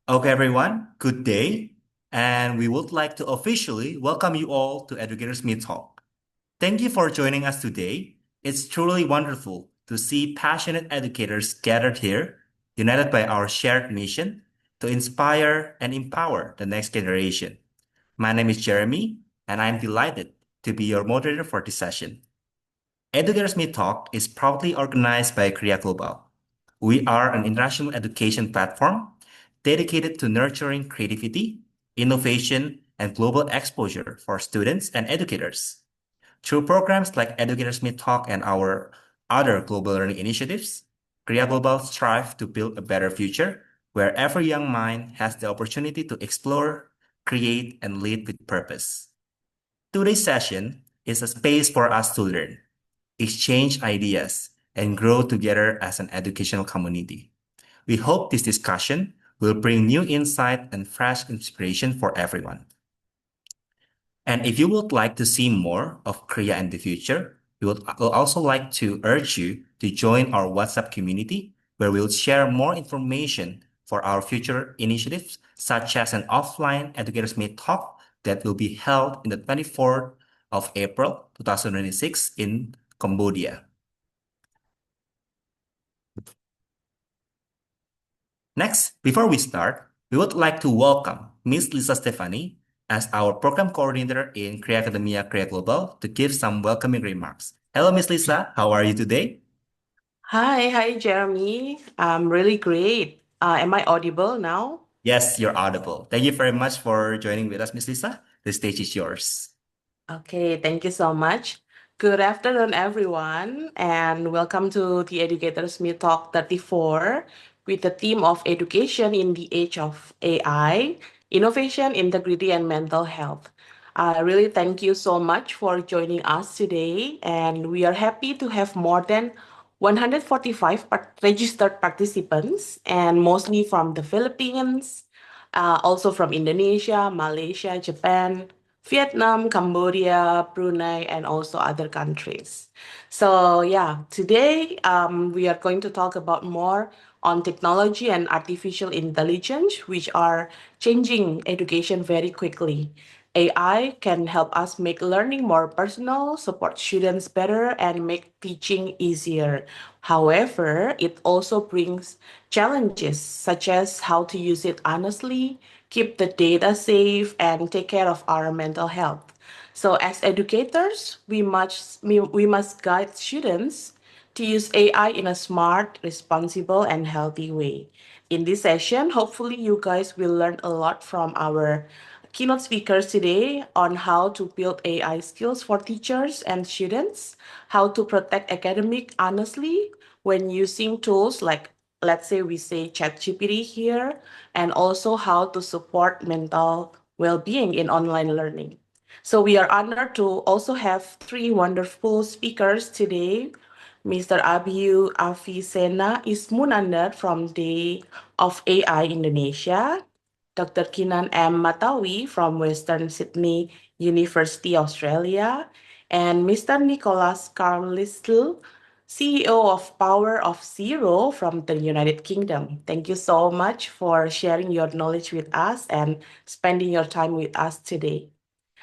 Okay, everyone, good day. And we would like to officially welcome you all to Educators Meetalk. Thank you for joining us today. It's truly wonderful to see passionate educators gathered here, united by our shared mission to inspire and empower the next generation. My name is Jeremy, and I'm delighted to be your moderator for this session. Educators Meet Talk is proudly organized by Krya Global. We are an international education platform dedicated to nurturing creativity, innovation, and global exposure for students and educators. Through programs like Educators Meet Talk and our other global learning initiatives, Krya Global strive to build a better future where every young mind has the opportunity to explore, create, and lead with purpose. Today's session is a space for us to learn, exchange ideas, and grow together as an educational community. We hope this discussion will bring new insight and fresh inspiration for everyone. And if you would like to see more of Korea in the future, will also like to urge you to join our WhatsApp community where we'll share more information for our future initiatives, such as an offline Educators Meet Talk that will be held in the 24th of April 2026 in Cambodia. Next, before we start, we would like to welcome Ms. Lisa Stephanie as our program coordinator in Korea Academia Korea Global to give some welcoming remarks. Hello, Ms. Lisa. How are you today? Hi, Jeremy. I'm really great. Am I audible now? Yes, you're audible. Thank you very much for joining with us, Ms. Lisa. The stage is yours. Okay, thank you so much. Good afternoon, everyone, and welcome to the Educators Meet Talk 34 with the theme of education in the age of AI, innovation, integrity, and mental health. I really thank you so much for joining us today, and we are happy to have more than 145 registered participants, and mostly from the Philippines, also from Indonesia, Malaysia, Japan, Vietnam, Cambodia, Brunei, and also other countries. So yeah, today we are going to talk about more on technology and artificial intelligence, which are changing education very quickly. AI can help us make learning more personal, support students better, and make teaching easier. However, it also brings challenges such as how to use it honestly, keep the data safe, and take care of our mental health. So, as educators, we must guide students to use AI in a smart, responsible, and healthy way. In this session, hopefully, you guys will learn a lot from our keynote speakers today on how to build AI skills for teachers and students, how to protect academic honestly when using tools like, let's say we say ChatGPT here, and also how to support mental well-being in online learning. So we are honored to also have three wonderful speakers today. Mr. Abiyu Afisena Ismunandar from the of AI Indonesia, Dr. Kinan M. Matawi from Western Sydney University, Australia, and Mr. Nicholas Carlisle, CEO of Power of Zero from the United Kingdom. Thank you so much for sharing your knowledge with us and spending your time with us today.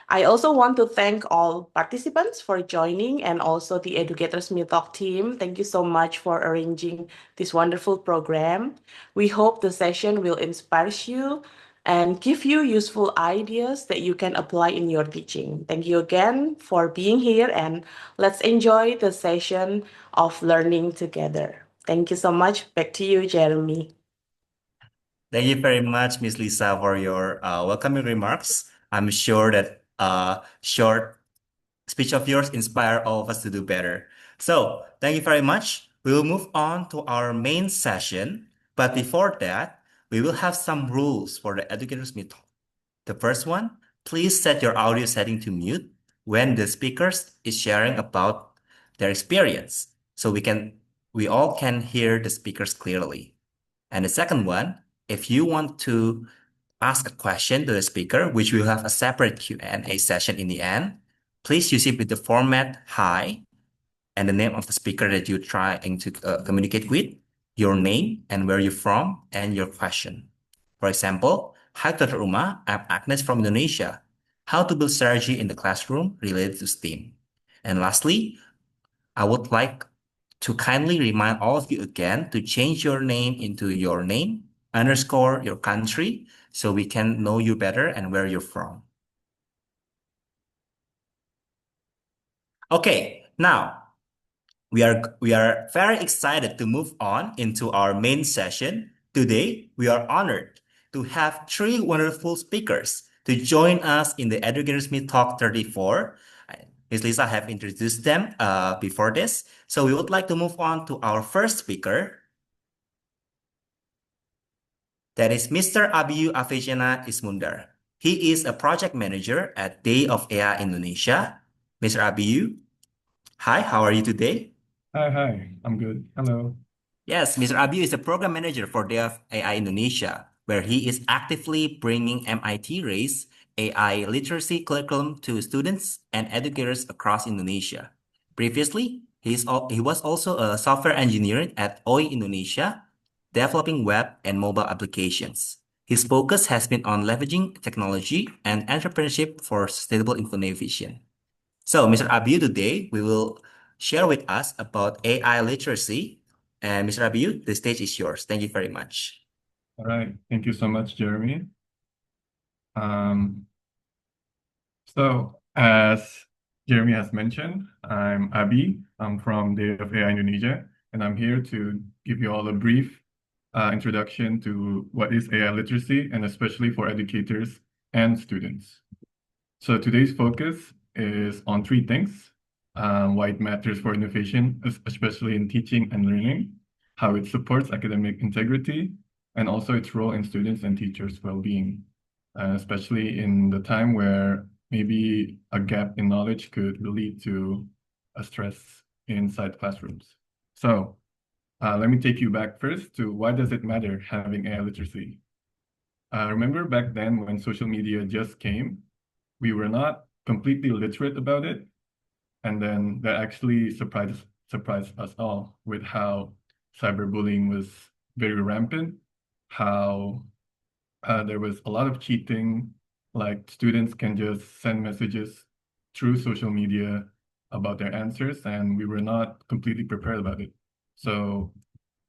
I also want to thank all participants for joining and also the Educators Meet Talk team. Thank you so much for arranging this wonderful program. We hope the session will inspire you and give you useful ideas that you can apply in your teaching. Thank you again for being here and let's enjoy the session of learning together. Thank you so much. Back to you, Jeremy. Thank you very much, Ms. Lisa, for your welcoming remarks. I'm sure that short speech of yours inspire all of us to do better. So, thank you very much. We will move on to our main session. But before that, we will have some rules for the educators meet. The first one, please set your audio setting to mute when the speakers is sharing about their experience so we all can hear the speakers clearly. And the second one, if you want to ask a question to the speaker, which will have a separate Q&A session in the end, please use it with the format hi and the name of the speaker that you're trying to communicate with, your name and where you're from, and your question. For example, Hi Tutor Uma, I'm Agnes from Indonesia. How to build strategy in the classroom related to STEAM. And lastly, I would like to kindly remind all of you again to change your name into your name underscore your country so we can know you better and where you're from. Okay, now we are very excited to move on into our main session. Today, we are honored to have three wonderful speakers to join us in the Educators Meet Talk 34. Ms. Lisa have introduced them before this. So we would like to move on to our first speaker. That is Mr. Abiyu Afejana Ismundar. He is a project manager at Day of AI Indonesia. Mr. Abiyu, hi, how are you today? Hi, I'm good. Hello. Yes, Mr. Abiyu is a program manager for Dev AI Indonesia, where he is actively bringing MIT Race AI literacy curriculum to students and educators across Indonesia. Previously, he was also a software engineer at OI Indonesia, developing web and mobile applications. His focus has been on leveraging technology and entrepreneurship for sustainable innovation. So, Mr. Abiyu, today we will share with us about AI literacy. And Mr. Abiyu, the stage is yours. Thank you very much. All right. Thank you so much, Jeremy. Um, so as Jeremy has mentioned, I'm Abi. I'm from Day of AI Indonesia, and I'm here to give you all a brief introduction to what is AI literacy, and especially for educators and students. So today's focus is on three things: why it matters for innovation, especially in teaching and learning, how it supports academic integrity, and also its role in students' and teachers' well-being, especially in the time where maybe a gap in knowledge could lead to a stress inside classrooms. So let me take you back first to why does it matter having AI literacy? Remember back then when social media just came, we were not completely literate about it. And then that actually surprised us all with how cyberbullying was very rampant, how there was a lot of cheating, like students can just send messages through social media about their answers, and we were not completely prepared about it. So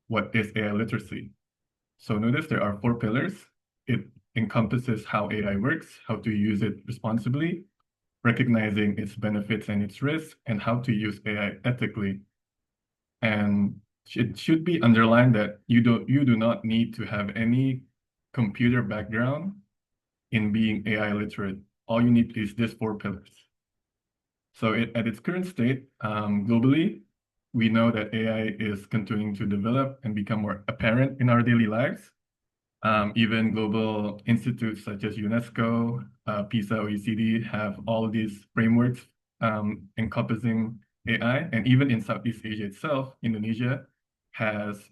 what is AI literacy? So notice there are four pillars. It encompasses how AI works, how to use it responsibly, recognizing its benefits and its risks, and how to use AI ethically. And it should be underlined that you do not need to have any computer background in being AI literate. All you need is these four pillars. So at its current state, globally, we know that AI is continuing to develop and become more apparent in our daily lives. Even global institutes such as UNESCO, PISA, OECD have all these frameworks encompassing AI. And even in Southeast Asia itself, Indonesia has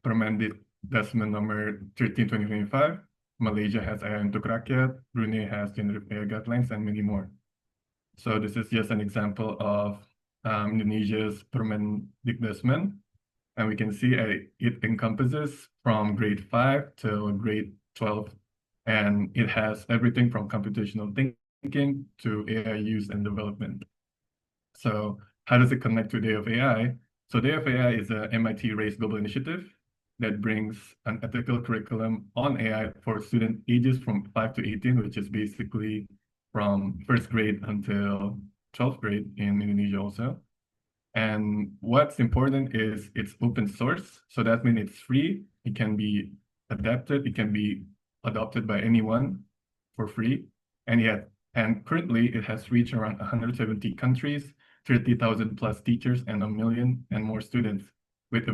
Permendikbud number 13 2025. Malaysia has AI untuk Rakyat, Brunei has Generative AI Guidelines, and many more. So this is just an example of Indonesia's Permendikbud, and we can see it encompasses from grade 5 till grade 12, and it has everything from computational thinking to AI use and development. So how does it connect to Day of AI? So Day of AI is a MIT Race global initiative that brings an ethical curriculum on AI for student ages from 5 to 18, which is basically from first grade until 12th grade in Indonesia also. And what's important is it's open source. So that means it's free. It can be adapted. It can be adopted by anyone for free. And currently it has reached around 170 countries, 30,000 plus teachers, and 1 million and more students with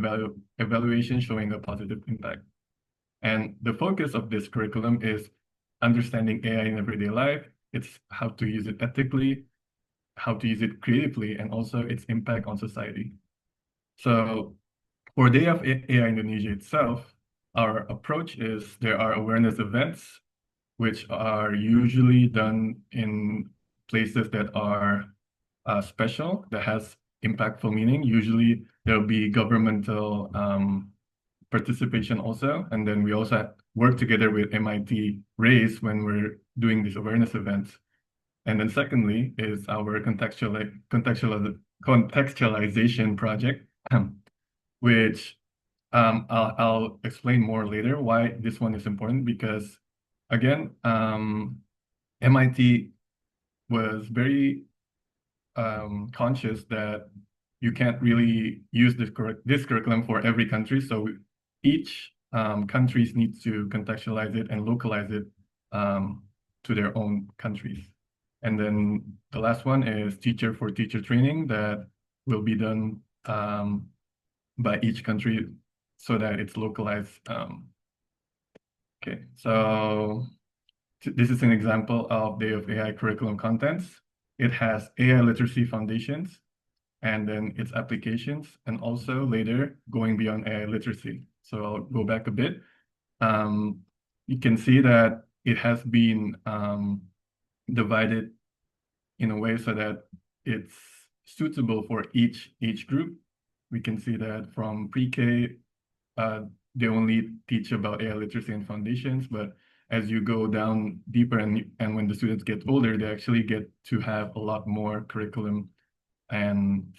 evaluation showing a positive impact. And the focus of this curriculum is understanding AI in everyday life. It's how to use it ethically, how to use it creatively, and also its impact on society. So for Day of AI Indonesia itself, our approach is there are awareness events, which are usually done in places that are special, that has impactful meaning. Usually there'll be governmental participation also. And then we also work together with MIT Raise when we're doing these awareness events. And then secondly is our contextualization project, which I'll explain more later why this one is important because, again, MIT was very conscious that you can't really use this curriculum for every country. So each countries need to contextualize it and localize it to their own countries. And then the last one is teacher for teacher training that will be done by each country so that it's localized. Okay, so this is an example of Day of AI curriculum contents. It has AI literacy foundations and then its applications, and also later going beyond AI literacy. So I'll go back a bit. You can see that it has been divided in a way so that it's suitable for each age group. We can see that from pre-K, they only teach about AI literacy and foundations, but as you go down deeper and when the students get older, they actually get to have a lot more curriculum and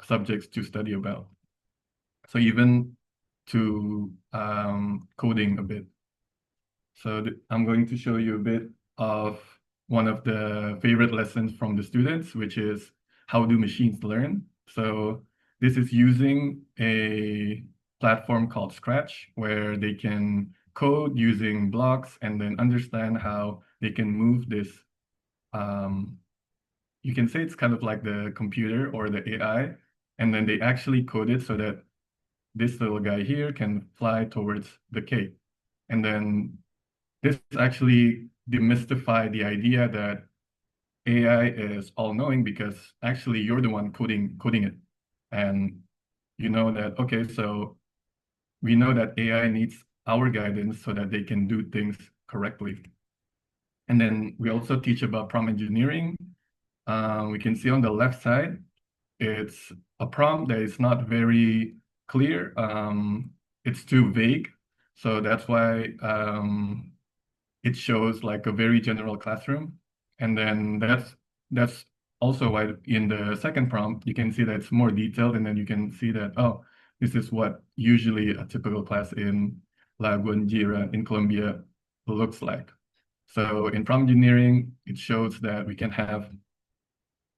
subjects to study about. So even to coding a bit. So I'm going to show you a bit of one of the favorite lessons from the students, which is how do machines learn? So this is using a platform called Scratch, where they can code using blocks and then understand how they can move this. You can say it's kind of like the computer or the AI, and then they actually code it so that this little guy here can fly towards the cake. And then this actually demystified the idea that AI is all-knowing because actually you're the one coding it. And you know that, okay, so we know that AI needs our guidance so that they can do things correctly. And then we also teach about prompt engineering. We can see on the left side, it's a prompt that is not very clear. It's too vague. So that's why it shows like a very general classroom. And then that's also why in the second prompt, you can see that it's more detailed, and then you can see that, oh, this is what usually a typical class in La Guajira in Colombia looks like. So in prompt engineering, it shows that we can have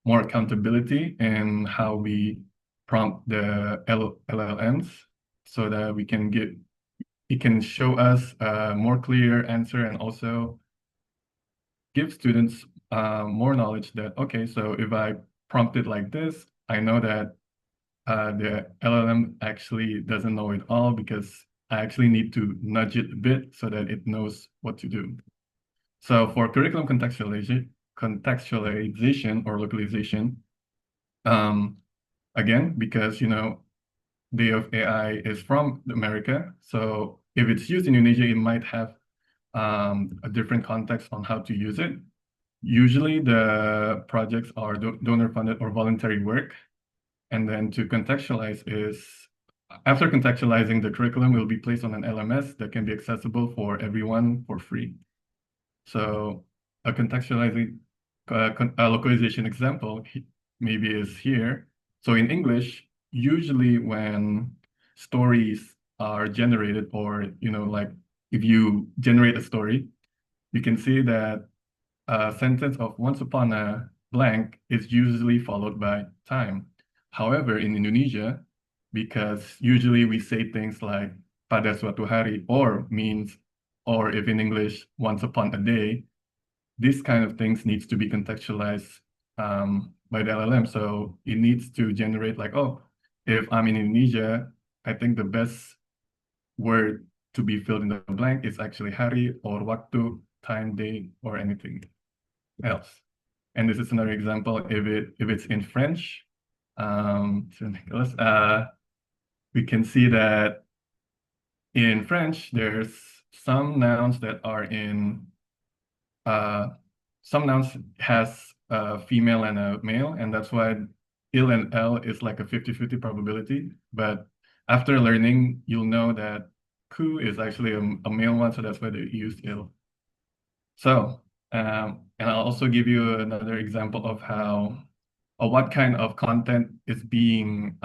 more accountability in how we prompt the LLMs so that we can get, it can show us a more clear answer and also give students more knowledge that, okay, so if I prompt it like this, I know that the LLM actually doesn't know it all because I actually need to nudge it a bit so that it knows what to do. So for curriculum contextualization or localization, again, because, you know, Day of AI is from America. So if it's used in Indonesia, it might have a different context on how to use it. Usually the projects are donor funded or voluntary work. And then to contextualize is, after contextualizing, the curriculum will be placed on an LMS that can be accessible for everyone for free. So a contextualizing a localization example maybe is here. So in English, usually when stories are generated, or, you know, like if you generate a story, you can see that a sentence of once upon a blank is usually followed by time. However, in Indonesia, because usually we say things like pada suatu hari, or means, or if in English, once upon a day, this kind of things needs to be contextualized by the LLM. So it needs to generate like, oh, if I'm in Indonesia, I think the best word to be filled in the blank is actually hari or waktu, time, day, or anything else. And this is another example. If it's in French, we can see that in French there's some nouns that are in some nouns has a female and a male, and that's why il and el is like a 50-50 probability. But after learning, you'll know that ku is actually a male one, so that's why they used il. So, and I'll also give you another example of how or what kind of content is being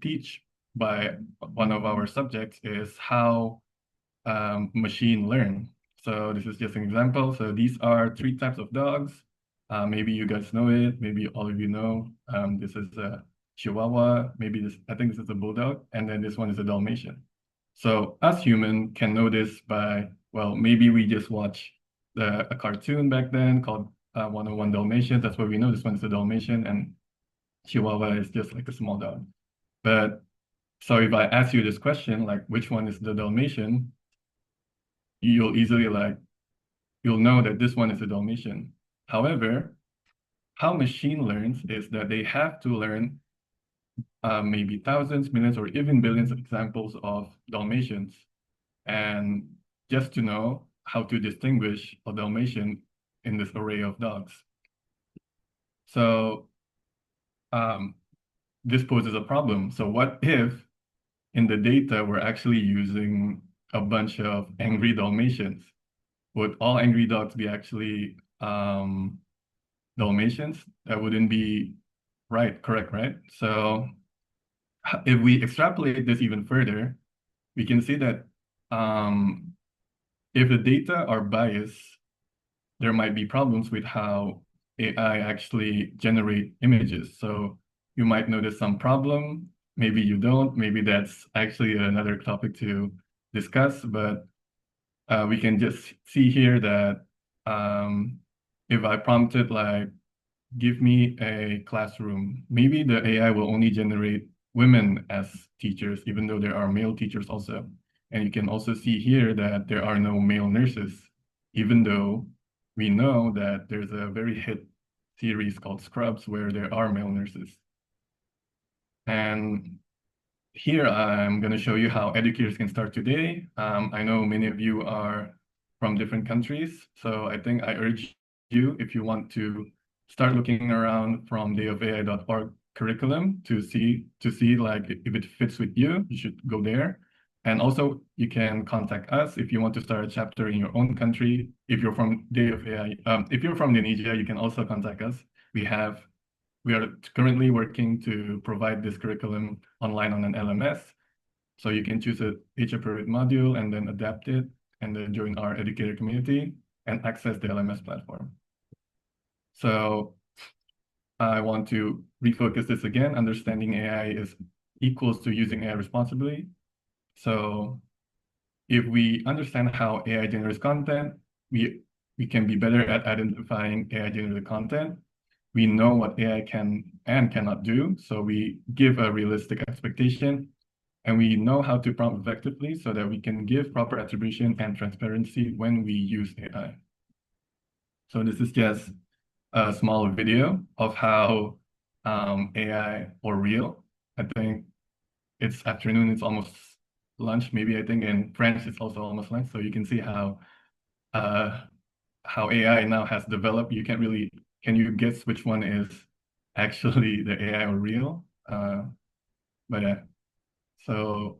teach by one of our subjects is how machine learn. So this is just an example. So these are three types of dogs. Maybe you guys know it. Maybe all of you know. This is a Chihuahua. Maybe this, I think this is a Bulldog. And then this one is a Dalmatian. So us human can know this by, well, maybe we just watch a cartoon back then called 101 Dalmatians. That's why we know this one is a Dalmatian and Chihuahua is just like a small dog. But so if I ask you this question, like which one is the Dalmatian, you'll easily you'll know that this one is a Dalmatian. However, how machine learns is that they have to learn maybe thousands, millions, or even billions of examples of Dalmatians, and just to know how to distinguish a Dalmatian in this array of dogs. So this poses a problem. So what if in the data we're actually using a bunch of angry Dalmatians? Would all angry dogs be actually Dalmatians? That wouldn't be correct, right? So if we extrapolate this even further, we can see that if the data are biased, there might be problems with how AI actually generate images. So you might notice some problem, maybe you don't, maybe that's actually another topic to discuss, but we can just see here that if I prompted like, give me a classroom, maybe the AI will only generate women as teachers, even though there are male teachers also. And you can also see here that there are no male nurses, even though we know that there's a very hit series called Scrubs where there are male nurses. And here I'm going to show you how educators can start today. I know many of you are from different countries, so I think I urge you, if you want to start looking around from dayofai.org curriculum to see like if it fits with you, you should go there. And also you can contact us if you want to start a chapter in your own country. If you're from Day of AI, if you're from Indonesia, you can also contact us. We are currently working to provide this curriculum online on an LMS. So you can choose each appropriate module and then adapt it and then join our educator community and access the LMS platform. So I want to refocus this again. Understanding AI is equals to using AI responsibly. So if we understand how AI generates content, we can be better at identifying AI generated content. We know what AI can and cannot do, so we give a realistic expectation, and we know how to prompt effectively so that we can give proper attribution and transparency when we use AI. So this is just a small video of how AI or real. I think it's afternoon, it's almost lunch. Maybe I think in French it's also almost lunch. So you can see how AI now has developed. You can't really, can you guess which one is actually the AI or real? But yeah, so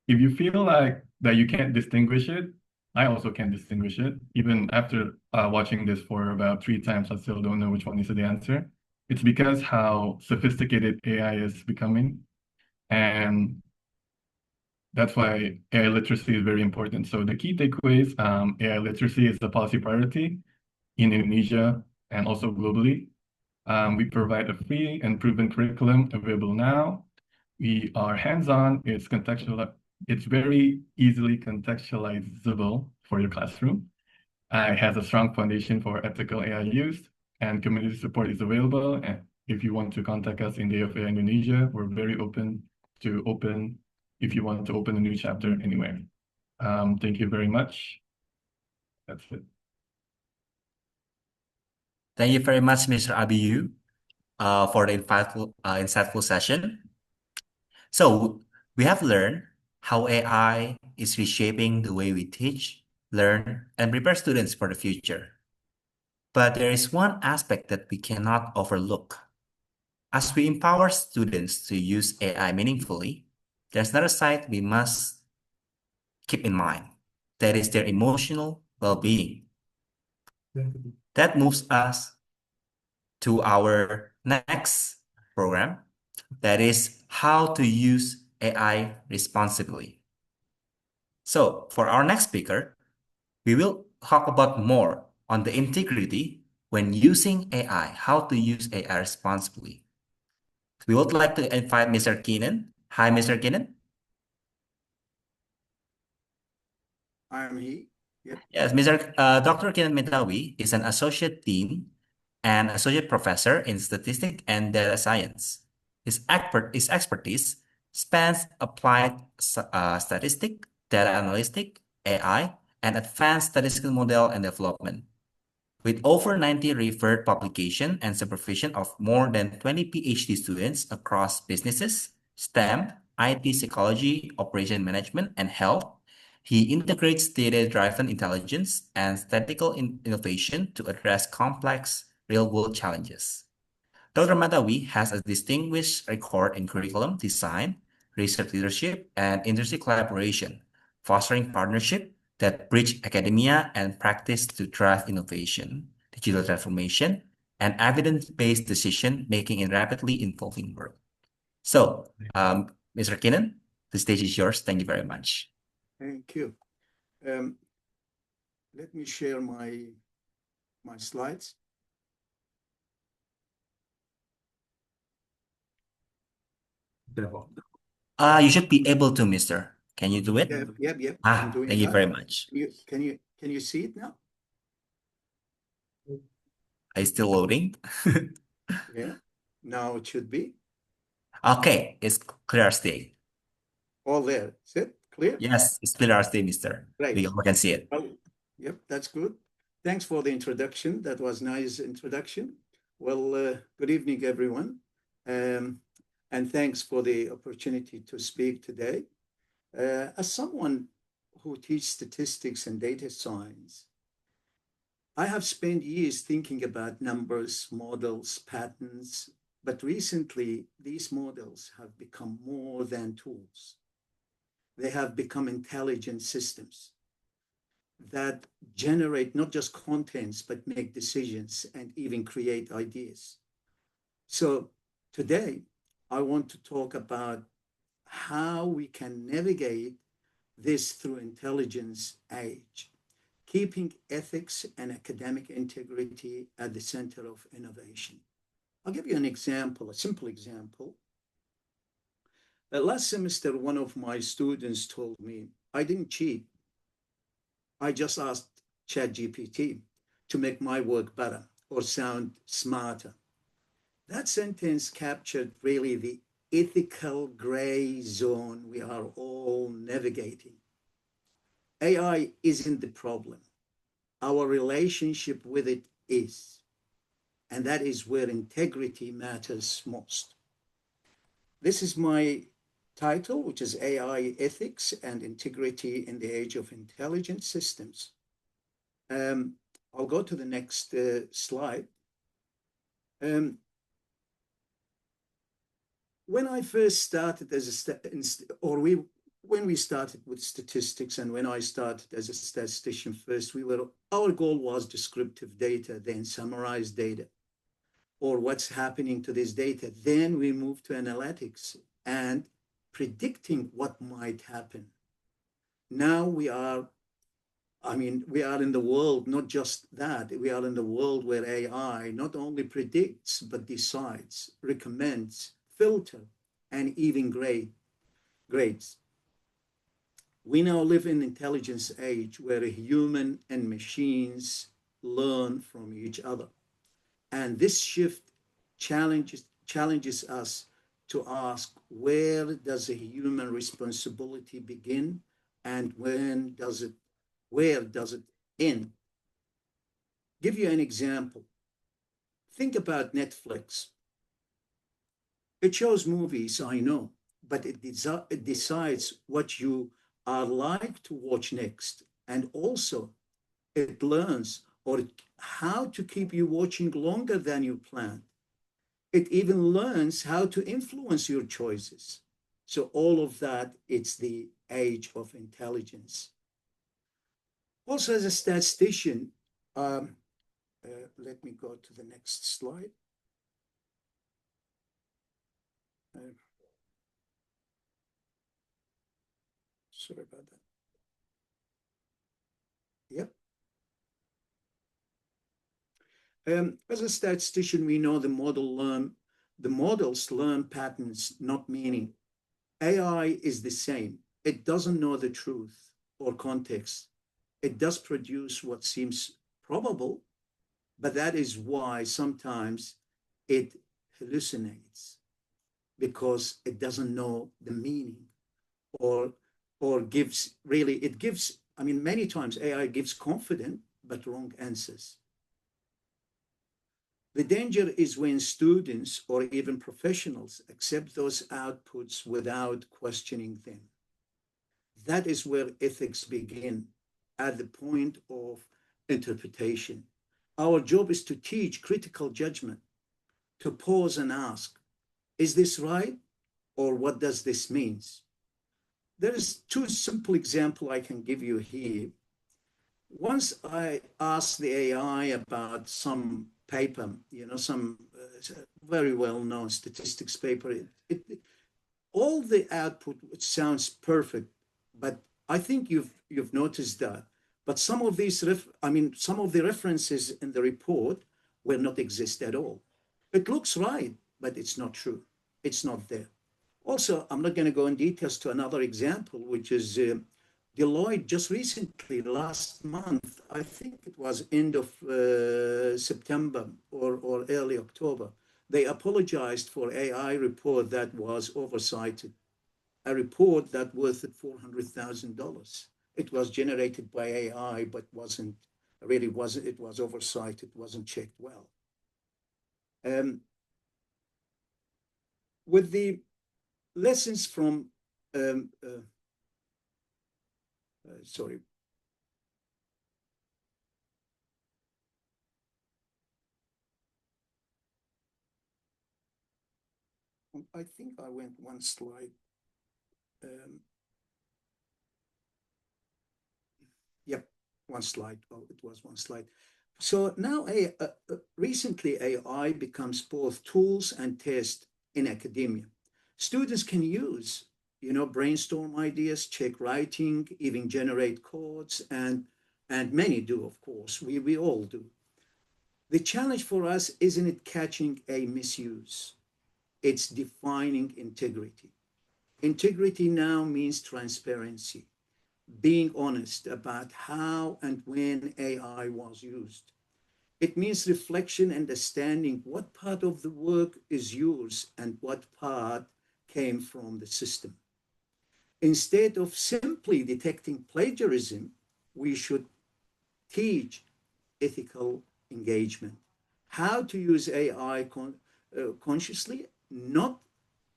if you feel like that you can't distinguish it, I also can't distinguish it. Even after watching this for about 3 times, I still don't know which one is the answer. It's because how sophisticated AI is becoming. And that's why AI literacy is very important. So the key takeaways, AI literacy is a policy priority in Indonesia and also globally. We provide a free and proven curriculum available now. We are hands-on, it's contextual, it's very easily contextualizable for your classroom. It has a strong foundation for ethical AI use, and community support is available. And if you want to contact us in Day of AI Indonesia, we're very open to if you want to open a new chapter anywhere. Thank you very much. That's it. Thank you very much, Mr. Abiyu, for the insightful session. So we have learned how AI is reshaping the way we teach, learn, and prepare students for the future. But there is one aspect that we cannot overlook. As we empower students to use AI meaningfully, there's another side we must keep in mind. That is their emotional well-being. That moves us to our next program, that is how to use AI responsibly. So for our next speaker, we will talk about more on the integrity when using AI, how to use AI responsibly. We would like to invite Mr. Keenan. Hi, Mr. Keenan. I'm he. Yep. Yes, Mr. Dr. Keenan Metawi is an associate dean and associate professor in statistics and data science. His expertise spans applied statistic, data analytic, AI, and advanced statistical model and development. With over 90 referred publications and supervision of more than 20 PhD students across businesses, STEM, IT psychology, operation management, and health, he integrates data-driven intelligence and statistical innovation to address complex real-world challenges. Dr. Matawi has a distinguished record in curriculum design, research leadership, and industry collaboration, fostering partnership that bridge academia and practice to drive innovation, digital transformation, and evidence-based decision-making in rapidly evolving world. So, Mr. Kinnan, the stage is yours. Thank you very much. Thank you. Let me share my slides. You should be able to, Mister. Can you do it? Yep. I'm doing Thank you that. very much. Can you see it now? Are you still loading? Yeah. Now it should be Okay, it's clear as day. all there. Is it clear? Yes, it's clear as day, Mister. Great. We can see it. Well, yep, that's good. Thanks for the introduction. That was nice introduction. Well, good evening, everyone. And thanks for the opportunity to speak today. As someone who teaches statistics and data science, I have spent years thinking about numbers, models, patterns, but recently these models have become more than tools. They have become intelligent systems that generate not just contents, but make decisions and even create ideas. So today, I want to talk about how we can navigate this through intelligence age, keeping ethics and academic integrity at the center of innovation. I'll give you an example, a simple example. Last semester, one of my students told me, I didn't cheat. I just asked ChatGPT to make my work better or sound smarter. That sentence captured really the ethical gray zone we are all navigating. AI isn't the problem. Our relationship with it is. And that is where integrity matters most. This is my title, which is AI Ethics and Integrity in the Age of Intelligent Systems. I'll go to the next slide. When I first started when we started with statistics and when I started as a statistician first, our goal was descriptive data, then summarized data, or what's happening to this data. Then we moved to analytics and predicting what might happen. Now we are in the world, not just that, we are in the world where AI not only predicts, but decides, recommends, filter, and even grades. We now live in an intelligence age where a human and machines learn from each other. And this shift challenges us to ask, where does a human responsibility begin and where does it end? Give you an example. Think about Netflix. It shows movies, I know, but it decides what you are like to watch next. And also it learns how to keep you watching longer than you planned. It even learns how to influence your choices. So all of that, it's the age of intelligence. Also, as a statistician, let me go to the next slide. Sorry about that. Yep. As a statistician, we know the models learn patterns, not meaning. AI is the same. It doesn't know the truth or context. It does produce what seems probable, but that is why sometimes it hallucinates, because it doesn't know the meaning, or gives, really, it gives, I mean, many times AI gives confident but wrong answers. The danger is when students or even professionals accept those outputs without questioning them. That is where ethics begin, at the point of interpretation. Our job is to teach critical judgment, to pause and ask, is this right? Or what does this mean? There is two simple examples I can give you here. Once I asked the AI about some paper, some very well-known statistics paper. All the output sounds perfect, but I think you've noticed that. But some of some of the references in the report will not exist at all. It looks right, but it's not true. It's not there. Also, I'm not going to go in details to another example, which is Deloitte just recently, last month, I think it was end of September or early October, they apologized for AI report that was oversighted, a report that worth $400,000. It was generated by AI, but it was oversighted, wasn't checked well. With the lessons from sorry. I think I went one slide. Yep, one slide. Oh, it was one slide. So now, recently, AI becomes both tools and test in academia. Students can use, brainstorm ideas, check writing, even generate codes, and many do, of course. We all do. The challenge for us isn't it catching a misuse. It's defining integrity. Integrity now means transparency, being honest about how and when AI was used. It means reflection, understanding what part of the work is yours and what part came from the system. Instead of simply detecting plagiarism, we should teach ethical engagement, how to use AI consciously, not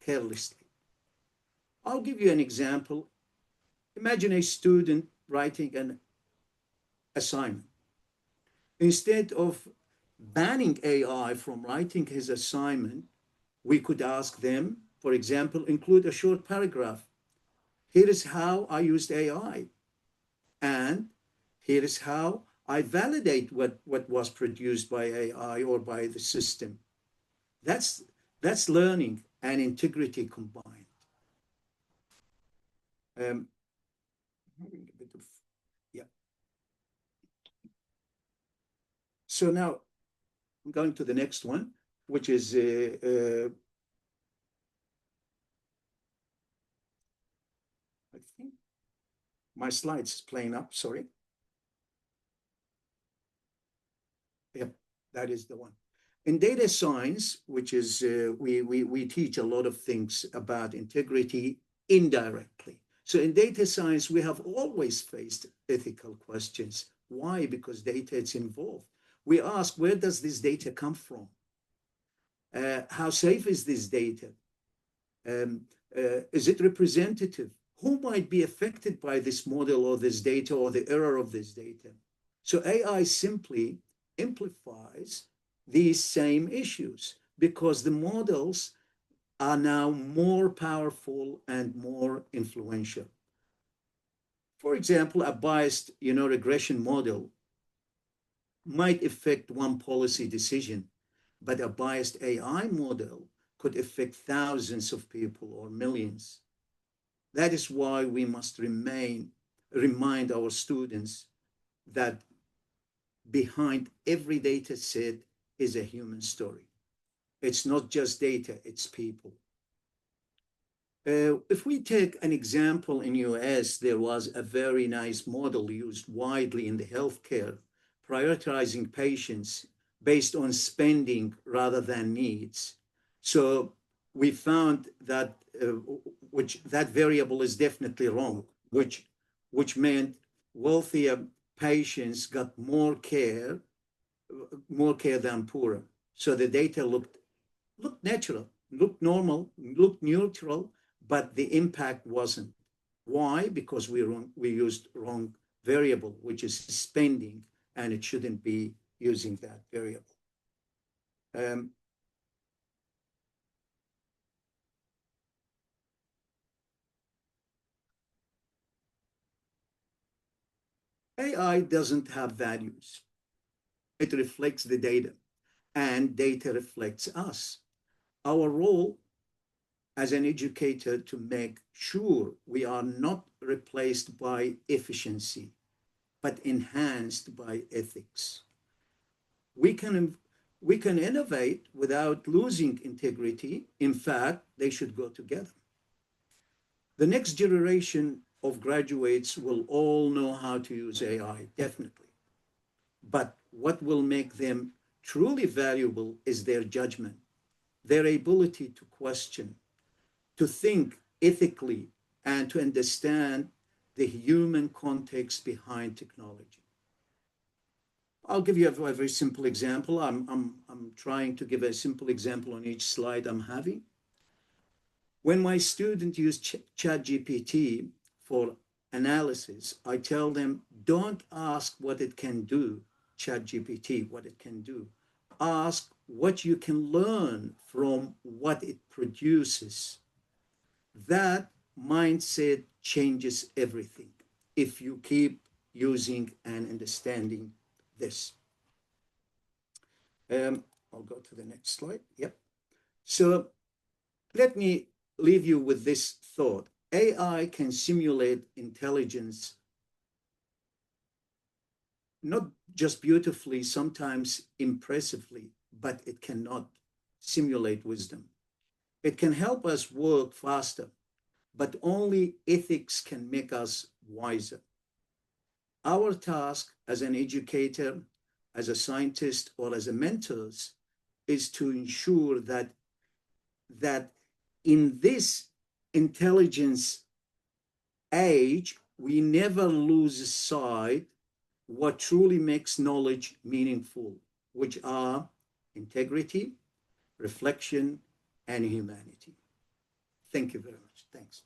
carelessly. I'll give you an example. Imagine a student writing an assignment. Instead of banning AI from writing his assignment, we could ask them, for example, include a short paragraph. Here is how I used AI. And here is how I validate what was produced by AI or by the system. That's learning and integrity combined. Yeah. So now I'm going to the next one, which is I think my slides is playing up. Sorry. Yep, that is the one. In data science, which is we teach a lot of things about integrity indirectly. So in data science, we have always faced ethical questions. Why? Because data is involved. We ask, where does this data come from? How safe is this data? Is it representative? Who might be affected by this model or this data or the error of this data? So AI simply amplifies these same issues because the models are now more powerful and more influential. For example, a biased, regression model might affect one policy decision, but a biased AI model could affect thousands of people or millions. That is why we must remind our students that behind every data set is a human story. It's not just data, it's people. If we take an example in US, there was a very nice model used widely in the healthcare, prioritizing patients based on spending rather than needs. So we found that which that variable is definitely wrong, which meant wealthier patients got more care than poorer. So the data looked natural, looked normal, looked neutral, but the impact wasn't. Why? Because we used wrong variable, which is spending, and it shouldn't be using that variable. Um, AI doesn't have values. It reflects the data, and data reflects us. Our role as an educator to make sure we are not replaced by efficiency, but enhanced by ethics. We can we can innovate without losing integrity. In fact, they should go together. The next generation of graduates will all know how to use AI, definitely. But what will make them truly valuable is their judgment, their ability to question, to think ethically, and to understand the human context behind technology. I'll give you a very simple example. I'm trying to give a simple example on each slide I'm having. When my students use ChatGPT for analysis, I tell them, don't ask what it can do, ChatGPT, what it can do. Ask what you can learn from what it produces. That mindset changes everything if you keep using and understanding this. I'll go to the next slide. Yep. So let me leave you with this thought. AI can simulate intelligence not just beautifully, sometimes impressively, but it cannot simulate wisdom. It can help us work faster, but only ethics can make us wiser. Our task as an educator, as a scientist, or as a mentor is to ensure that in this intelligence age, we never lose sight what truly makes knowledge meaningful, which are integrity, reflection, and humanity. Thank you very much. Thanks.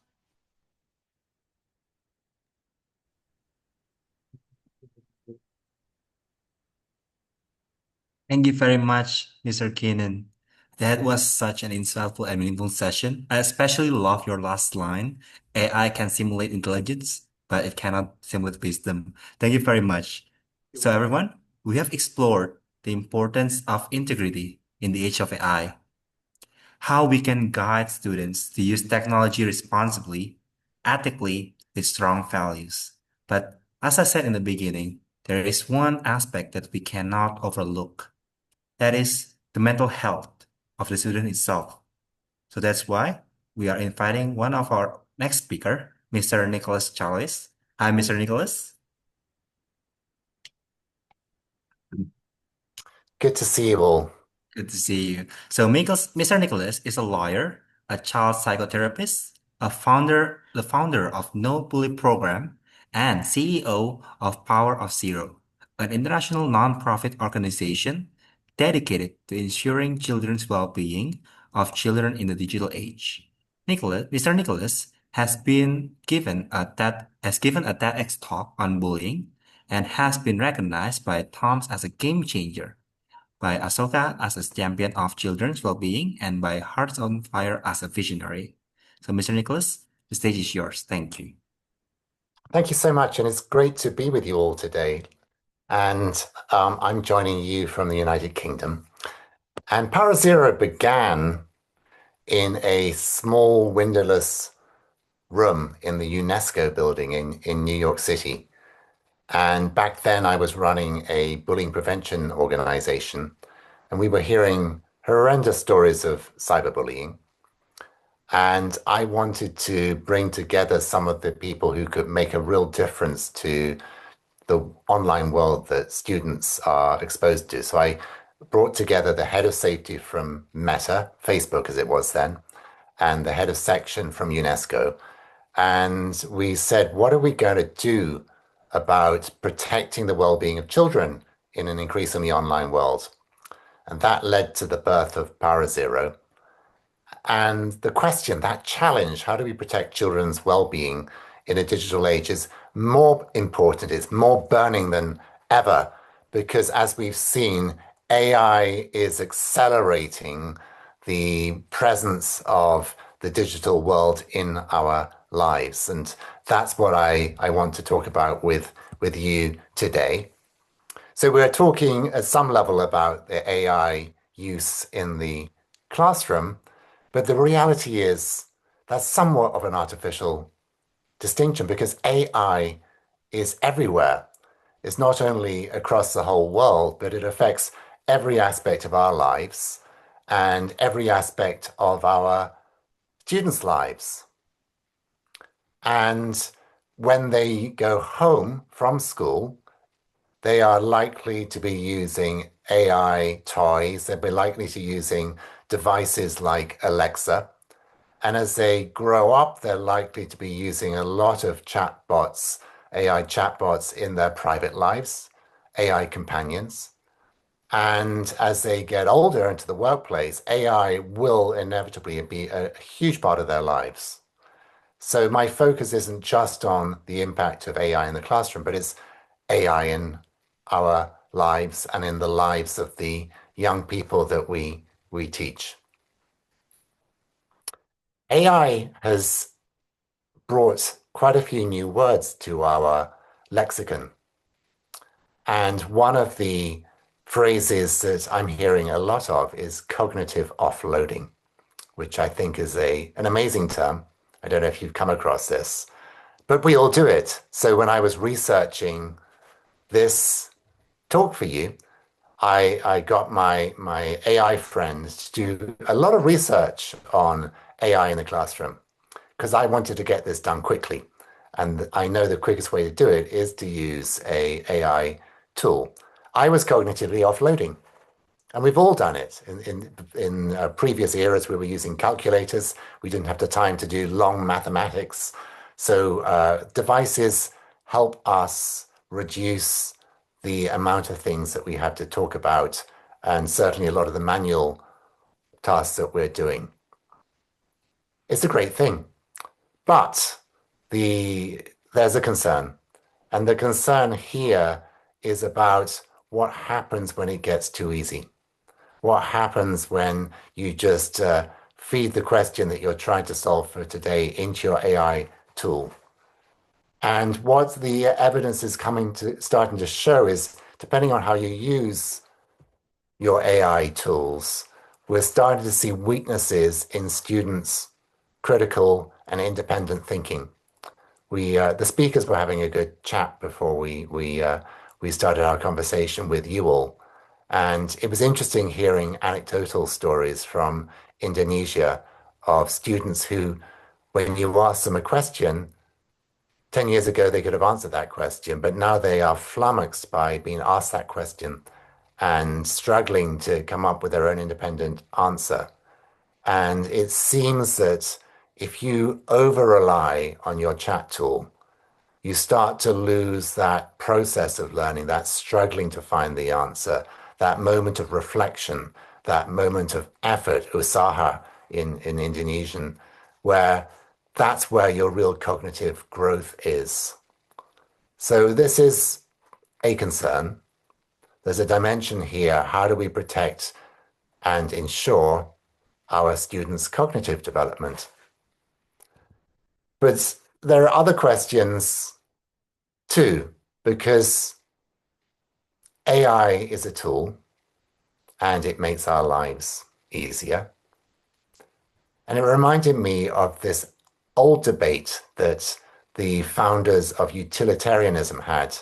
Thank you very much, Mr. Keenan. That was such an insightful and meaningful session. I especially love your last line. AI can simulate intelligence, but it cannot simulate wisdom. Thank you very much. You're So, welcome. everyone, we have explored the importance of integrity in the age of AI, how we can guide students to use technology responsibly, ethically, with strong values. But as I said in the beginning, there is one aspect that we cannot overlook. That is the mental health of the student itself. So that's why we are inviting one of our next speaker, Mr. Nicholas Charles. Hi, Mr. Nicholas. Good to see you all. Good to see you. So, Mr. Nicholas is a lawyer, a child psychotherapist, the founder of No Bully Program, and CEO of Power of Zero, an international nonprofit organization dedicated to ensuring children's well-being of children in the digital age. Mr. Nicholas has given a TEDx talk on bullying and has been recognized by Tom's as a game changer, by Ahsoka as a champion of children's well-being, and by Hearts on Fire as a visionary. So, Mr. Nicholas, the stage is yours. Thank you. Thank you so much, and it's great to be with you all today. And I'm joining you from the United Kingdom. And Para Zero began in a small windowless room in the UNESCO building in New York City. And back then, I was running a bullying prevention organization, and we were hearing horrendous stories of cyberbullying. And I wanted to bring together some of the people who could make a real difference to the online world that students are exposed to. So I brought together the head of safety from Meta, Facebook as it was then, and the head of section from UNESCO. And we said, what are we going to do about protecting the well-being of children in an increasingly online world? And that led to the birth of Para Zero. And the question, that challenge, how do we protect children's well-being in a digital age is more important, it's more burning than ever, because as we've seen, AI is accelerating the presence of the digital world in our lives. And that's what I want to talk about with you today. So we're talking at some level about the AI use in the classroom, but the reality is that's somewhat of an artificial distinction because AI is everywhere. It's not only across the whole world, but it affects every aspect of our lives and every aspect of our students' lives. And when they go home from school, they are likely to be using AI toys. They'll be likely to using devices like Alexa. And as they grow up, they're likely to be using a lot of chatbots, AI chatbots in their private lives, AI companions. And as they get older into the workplace, AI will inevitably be a huge part of their lives. So my focus isn't just on the impact of AI in the classroom, but it's AI in our lives and in the lives of the young people that we teach. AI has brought quite a few new words to our lexicon. And one of the phrases that I'm hearing a lot of is cognitive offloading, which I think is an amazing term. I don't know if you've come across this, but we all do it. So when I was researching this talk for you, I got my AI friends to do a lot of research on AI in the classroom because I wanted to get this done quickly. And I know the quickest way to do it is to use a AI tool. I was cognitively offloading, and we've all done it. In previous eras, we were using calculators. We didn't have the time to do long mathematics. So devices help us reduce the amount of things that we have to talk about, and certainly a lot of the manual tasks that we're doing. It's a great thing. But there's a concern. And the concern here is about what happens when it gets too easy. What happens when you just feed the question that you're trying to solve for today into your AI tool. And what the evidence is starting to show is, depending on how you use your AI tools, we're starting to see weaknesses in students' critical and independent thinking. The speakers were having a good chat before we started our conversation with you all, and it was interesting hearing anecdotal stories from Indonesia of students who, when you ask them a question, 10 years ago they could have answered that question, but now they are flummoxed by being asked that question and struggling to come up with their own independent answer. And it seems that if you over rely on your chat tool, you start to lose that process of learning, that struggling to find the answer, that moment of reflection, that moment of effort, usaha in Indonesian, where that's where your real cognitive growth is. So this is a concern. There's a dimension here. How do we protect and ensure our students' cognitive development? But there are other questions Two, because AI is a tool and it makes our lives easier. And it reminded me of this old debate that the founders of utilitarianism had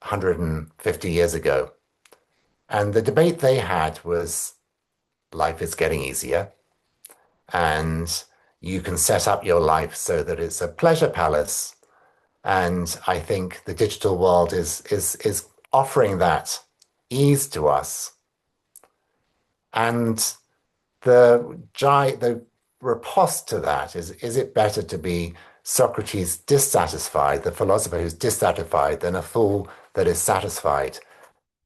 150 years ago. And the debate they had was life is getting easier, and you can set up your life so that it's a pleasure palace. And I think the digital world is offering that ease to us. And the riposte to that is it better to be Socrates dissatisfied, the philosopher who's dissatisfied, than a fool that is satisfied?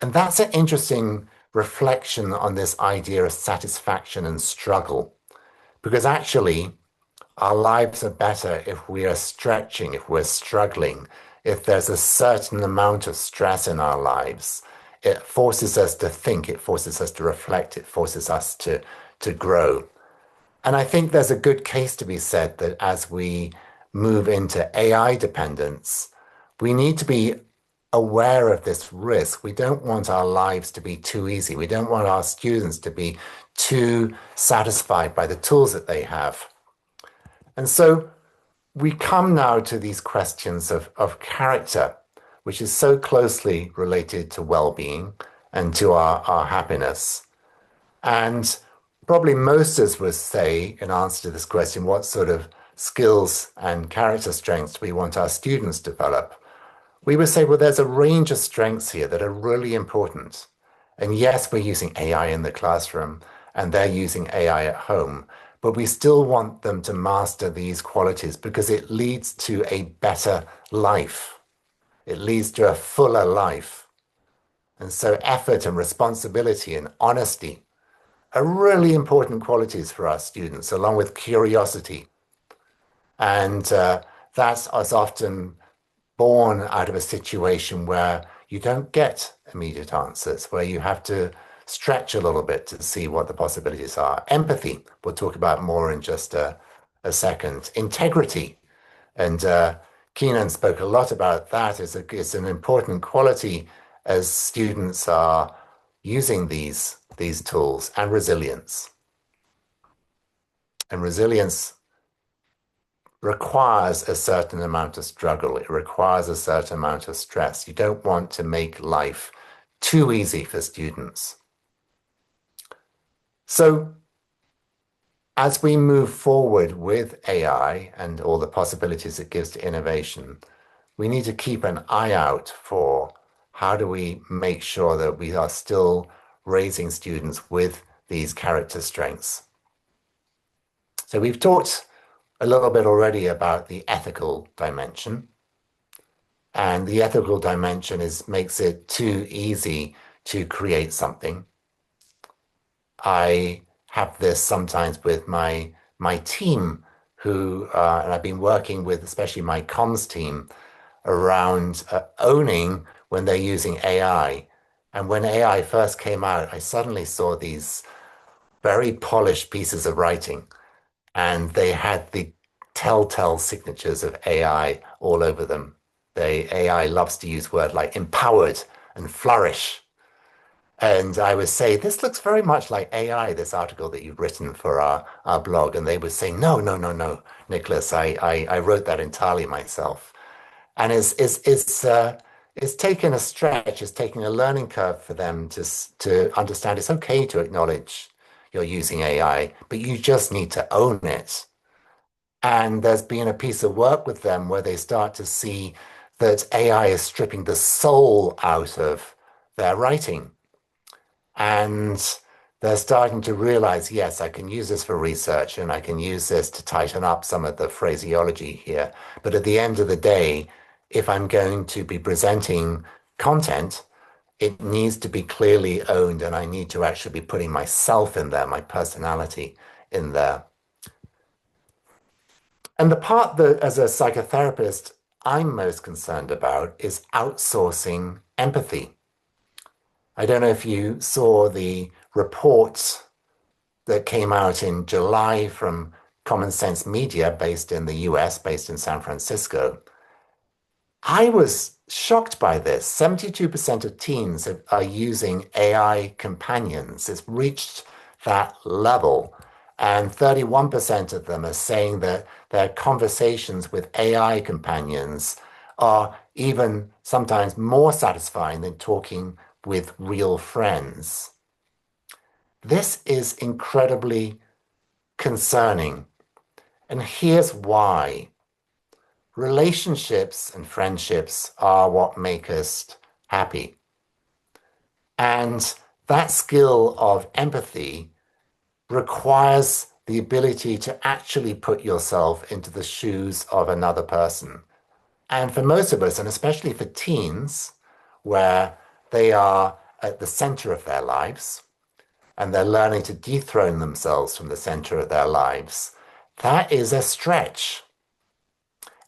And that's an interesting reflection on this idea of satisfaction and struggle, because actually our lives are better if we are stretching, if we're struggling, if there's a certain amount of stress in our lives. It forces us to think, it forces us to reflect, it forces us to grow. And I think there's a good case to be said that as we move into AI dependence, we need to be aware of this risk. We don't want our lives to be too easy. We don't want our students to be too satisfied by the tools that they have. And so we come now to these questions of character, which is so closely related to well-being and to our happiness. And probably most of us would say, in answer to this question, what sort of skills and character strengths do we want our students to develop? We would say, well, there's a range of strengths here that are really important. And yes, we're using AI in the classroom and they're using AI at home, but we still want them to master these qualities because it leads to a better life. It leads to a fuller life. And so effort and responsibility and honesty are really important qualities for our students, along with curiosity. And that's often born out of a situation where you don't get immediate answers, where you have to stretch a little bit to see what the possibilities are. Empathy, we'll talk about more in just a second. Integrity, and Keenan spoke a lot about that. It's an important quality as students are using these tools. And resilience. And resilience requires a certain amount of struggle. It requires a certain amount of stress. You don't want to make life too easy for students. So as we move forward with AI and all the possibilities it gives to innovation, we need to keep an eye out for how do we make sure that we are still raising students with these character strengths. So we've talked a little bit already about the ethical dimension. And the ethical dimension makes it too easy to create something. I have this sometimes with my team who, and I've been working with especially my comms team around owning when they're using AI. And when AI first came out, I suddenly saw these very polished pieces of writing, and they had the telltale signatures of AI all over them. The AI loves to use words like empowered and flourish. And I would say, this looks very much like AI, this article that you've written for our blog. And they would say, no, no, no, no, Nicholas, I wrote that entirely myself. And it's taken a stretch, it's taken a learning curve for them to understand it's okay to acknowledge you're using AI, but you just need to own it. And there's been a piece of work with them where they start to see that AI is stripping the soul out of their writing. And they're starting to realize, yes, I can use this for research and I can use this to tighten up some of the phraseology here. But at the end of the day, if I'm going to be presenting content, it needs to be clearly owned and I need to actually be putting myself in there, my personality in there. And the part that, as a psychotherapist, I'm most concerned about is outsourcing empathy. I don't know if you saw the reports that came out in July from Common Sense Media, based in the US, based in San Francisco. I was shocked by this. 72% of teens are using AI companions. It's reached that level. And 31% of them are saying that their conversations with AI companions are even sometimes more satisfying than talking with real friends. This is incredibly concerning. And here's why. Relationships and friendships are what make us happy. And that skill of empathy requires the ability to actually put yourself into the shoes of another person. And for most of us, and especially for teens, where they are at the center of their lives and they're learning to dethrone themselves from the center of their lives, that is a stretch.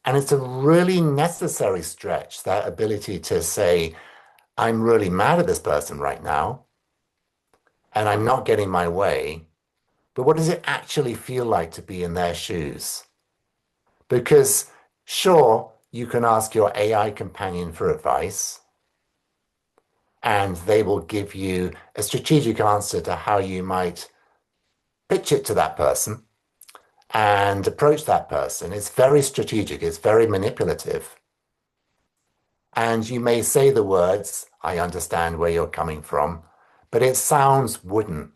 And it's a really necessary stretch, that ability to say, I'm really mad at this person right now, and I'm not getting my way. But what does it actually feel like to be in their shoes? Because sure, you can ask your AI companion for advice, and they will give you a strategic answer to how you might pitch it to that person and approach that person. It's very strategic, it's very manipulative. And you may say the words, I understand where you're coming from, but it sounds wooden.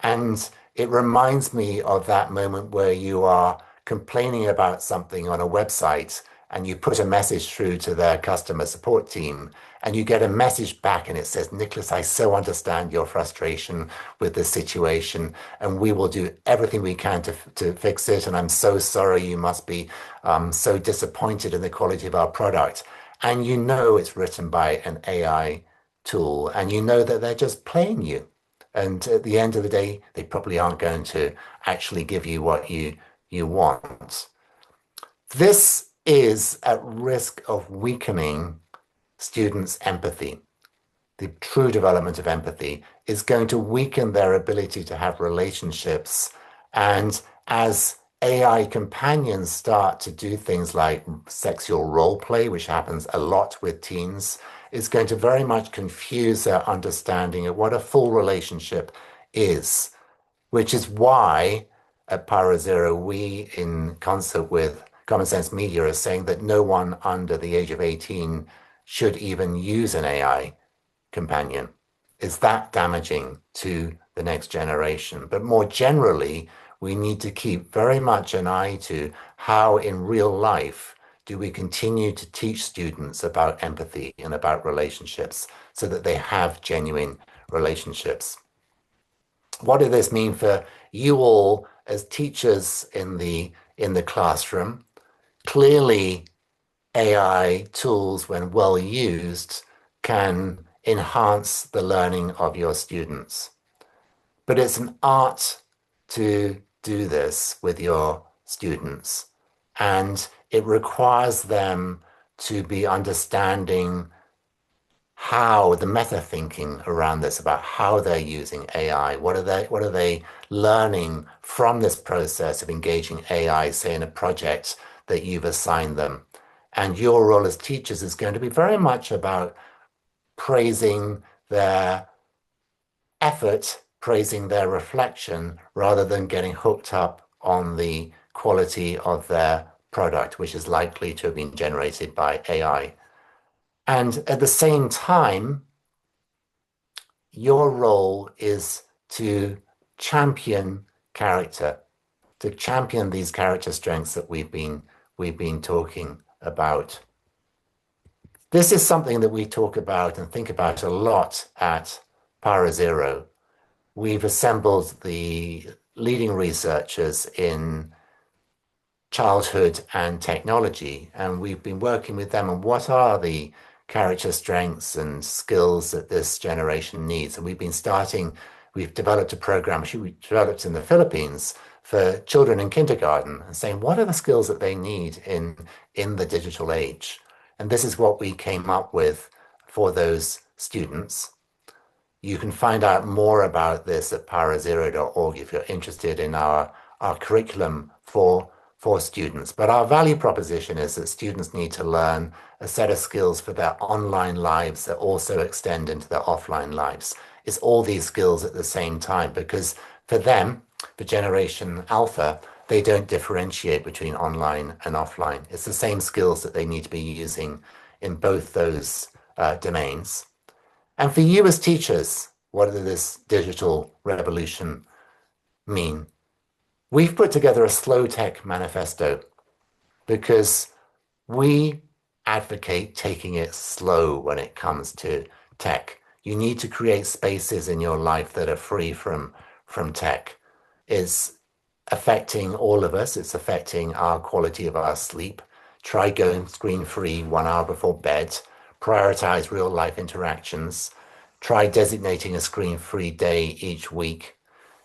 And it reminds me of that moment where you are complaining about something on a website and you put a message through to their customer support team and you get a message back and it says, Nicholas, I so understand your frustration with this situation and we will do everything we can to fix it. And I'm so sorry you must be so disappointed in the quality of our product. And you know it's written by an AI tool and you know that they're just playing you. And at the end of the day, they probably aren't going to actually give you what you want. This is at risk of weakening students' empathy. The true development of empathy is going to weaken their ability to have relationships. And as AI companions start to do things like sexual role play, which happens a lot with teens, it's going to very much confuse their understanding of what a full relationship is, which is why at Pyro Zero, we, in concert with Common Sense Media, are saying that no one under the age of 18 should even use an AI companion. Is that damaging to the next generation? But more generally, we need to keep very much an eye to how in real life do we continue to teach students about empathy and about relationships so that they have genuine relationships. What does this mean for you all as teachers in the classroom? Clearly, AI tools, when well used, can enhance the learning of your students. But it's an art to do this with your students. And it requires them to be understanding how the meta thinking around this about how they're using AI. What are they learning from this process of engaging AI, say in a project that you've assigned them? And your role as teachers is going to be very much about praising their effort, praising their reflection, rather than getting hooked up on the quality of their product, which is likely to have been generated by AI. And at the same time, your role is to champion character, to champion these character strengths that we've been talking about. This is something that we talk about and think about a lot at Pyro Zero. We've assembled the leading researchers in childhood and technology, and we've been working with them on what are the character strengths and skills that this generation needs. And we've developed a program which we developed in the Philippines for children in kindergarten and saying, what are the skills that they need in the digital age? And this is what we came up with for those students. You can find out more about this at pyro0.org if you're interested in our curriculum for for students. But our value proposition is that students need to learn a set of skills for their online lives that also extend into their offline lives. It's all these skills at the same time because for them, for Generation Alpha, they don't differentiate between online and offline. It's the same skills that they need to be using in both those domains. And for you as teachers, what does this digital revolution mean? We've put together a slow tech manifesto because we advocate taking it slow when it comes to tech. You need to create spaces in your life that are free from tech. It's affecting all of us. It's affecting our quality of our sleep. Try going screen free 1 hour before bed. Prioritize real life interactions. Try designating a screen free day each week.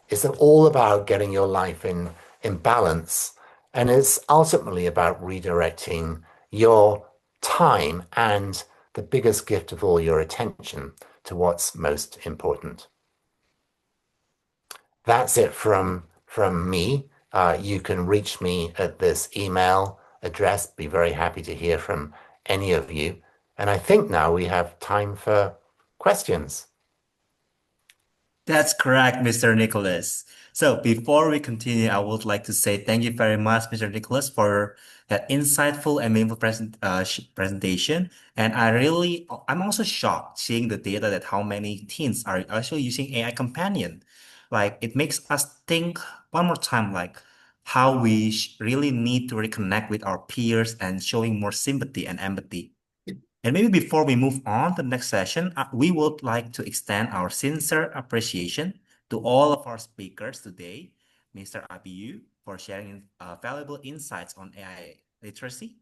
It's all about getting your life in balance. And it's ultimately about redirecting your time and the biggest gift of all, your attention, to what's most important. That's it from me. You can reach me at this email address. Be very happy to hear from any of you. And I think now we have time for questions. That's correct, Mr. Nicholas. So before we continue, I would like to say thank you very much, Mr. Nicholas, for that insightful and meaningful presentation. And I'm also shocked seeing the data that how many teens are actually using AI companion. Like it makes us think one more time, like how we really need to reconnect with our peers and showing more sympathy and empathy. And maybe before we move on to the next session, we would like to extend our sincere appreciation to all of our speakers today, Mr. Abiyu for sharing valuable insights on AI literacy,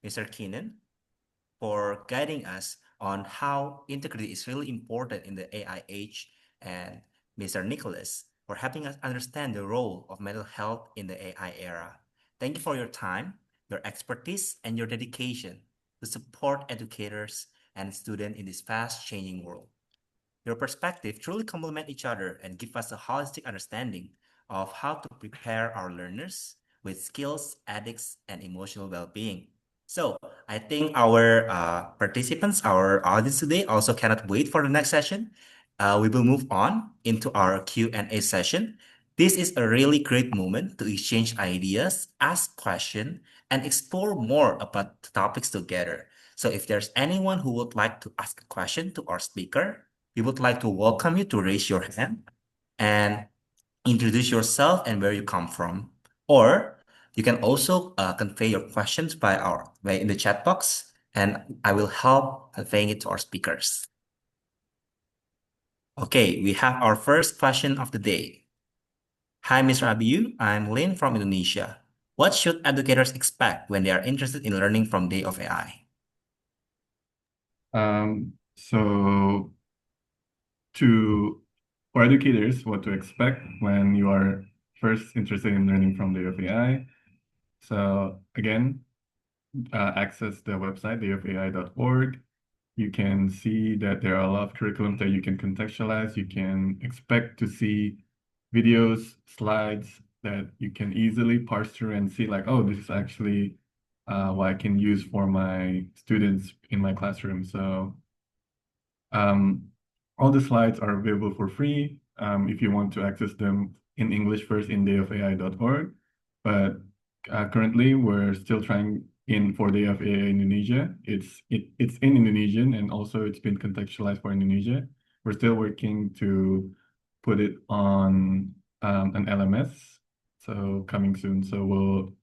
Mr. Keenan for guiding us on how integrity is really important in the AI age, and Mr. Nicholas for helping us understand the role of mental health in the AI era. Thank you for your time, your expertise, and your dedication to support educators and students in this fast-changing world. Your perspective truly complement each other and give us a holistic understanding of how to prepare our learners with skills, ethics, and emotional well-being. So I think our participants, our audience today also cannot wait for the next session. We will move on into our Q&A session. This is a really great moment to exchange ideas, ask questions, and explore more about the topics together. So if there's anyone who would like to ask a question to our speaker, we would like to welcome you to raise your hand and introduce yourself and where you come from. Or you can also convey your questions by in the chat box, and I will help conveying it to our speakers. Okay, we have our first question of the day. Hi, Mr. Abiyu. I'm Lin from Indonesia. What should educators expect when they are interested in learning from Day of AI? So for educators, what to expect when you are first interested in learning from Day of AI. So again, access the website, dayofai.org. You can see that there are a lot of curriculums that you can contextualize. You can expect to see videos, slides that you can easily parse through and see like, oh, this is actually what I can use for my students in my classroom. So all the slides are available for free if you want to access them in English first in dayofai.org. But currently, we're still trying for Day of AI Indonesia. It's in Indonesian and also it's been contextualized for Indonesia. We're still working to put it on an LMS. So coming soon. So we'll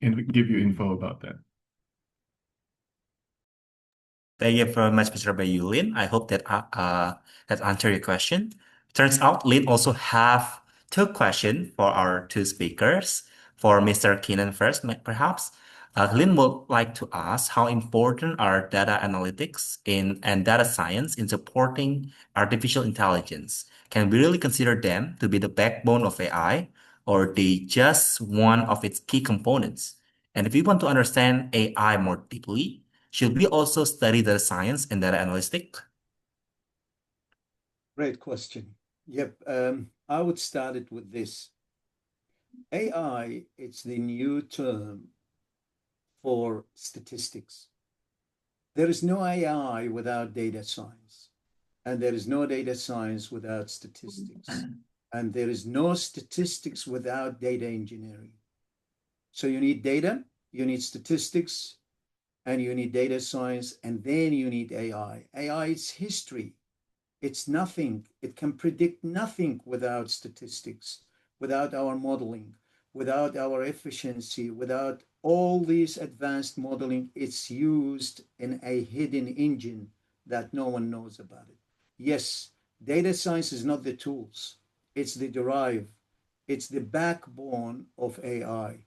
give you info about that. Thank you very much, Mr. Bayulin. I hope that answered your question. Turns out Lin also have two questions for our two speakers. For Mr. Keenan first, perhaps. Lin would like to ask how important are data analytics and data science in supporting artificial intelligence? Can we really consider them to be the backbone of AI, or they just one of its key components? And if we want to understand AI more deeply, should we also study data science and data analytics? Great question. Yep. I would start it with this. AI, it's the new term for statistics. There is no AI without data science, and there is no data science without statistics, and there is no statistics without data engineering. So you need data, you need statistics, and you need data science, and then you need AI. AI is history. It's nothing. It can predict nothing without statistics, without our modeling, without our efficiency, without all these advanced modeling. It's used in a hidden engine that no one knows about it. Yes, data science is not the tools, it's the derive, it's the backbone of AI.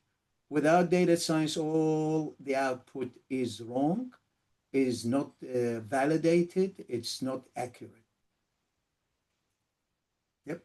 Without data science, all the output is wrong, is not validated, it's not accurate. Yep.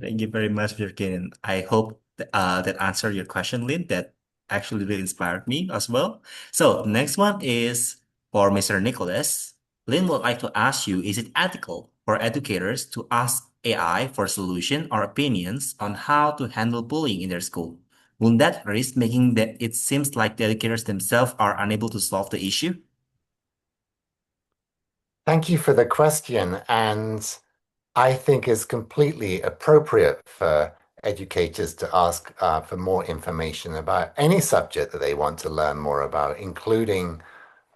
Thank you very much, Virgin. I hope that answered your question, Lynn. That actually really inspired me as well. So next one is for Mr. Nicholas. Lynn would like to ask you, is it ethical for educators to ask AI for solution or opinions on how to handle bullying in their school? Will that risk making that it seems like the educators themselves are unable to solve the issue? Thank you for the question. And I think it's completely appropriate for educators to ask for more information about any subject that they want to learn more about, including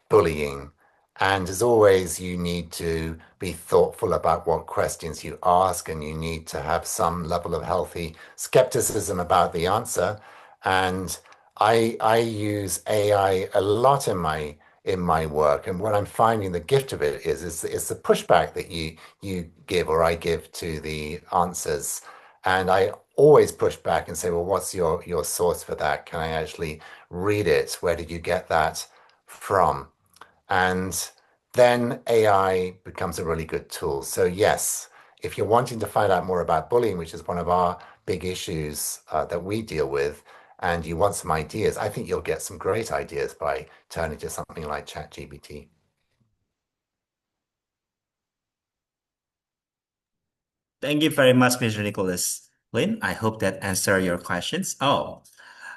bullying. And as always, you need to be thoughtful about what questions you ask, and you need to have some level of healthy skepticism about the answer. And I use AI a lot in my work, and what I'm finding the gift of it is the pushback that you give or I give to the answers. And I always push back and say, well, what's your source for that? Can I actually read it? Where did you get that from? And then AI becomes a really good tool. So, yes, if you're wanting to find out more about bullying, which is one of our big issues that we deal with, and you want some ideas, I think you'll get some great ideas by turning to something like ChatGPT. Thank you very much, Mr. Nicholas. Lynn, I hope that answered your questions. Oh,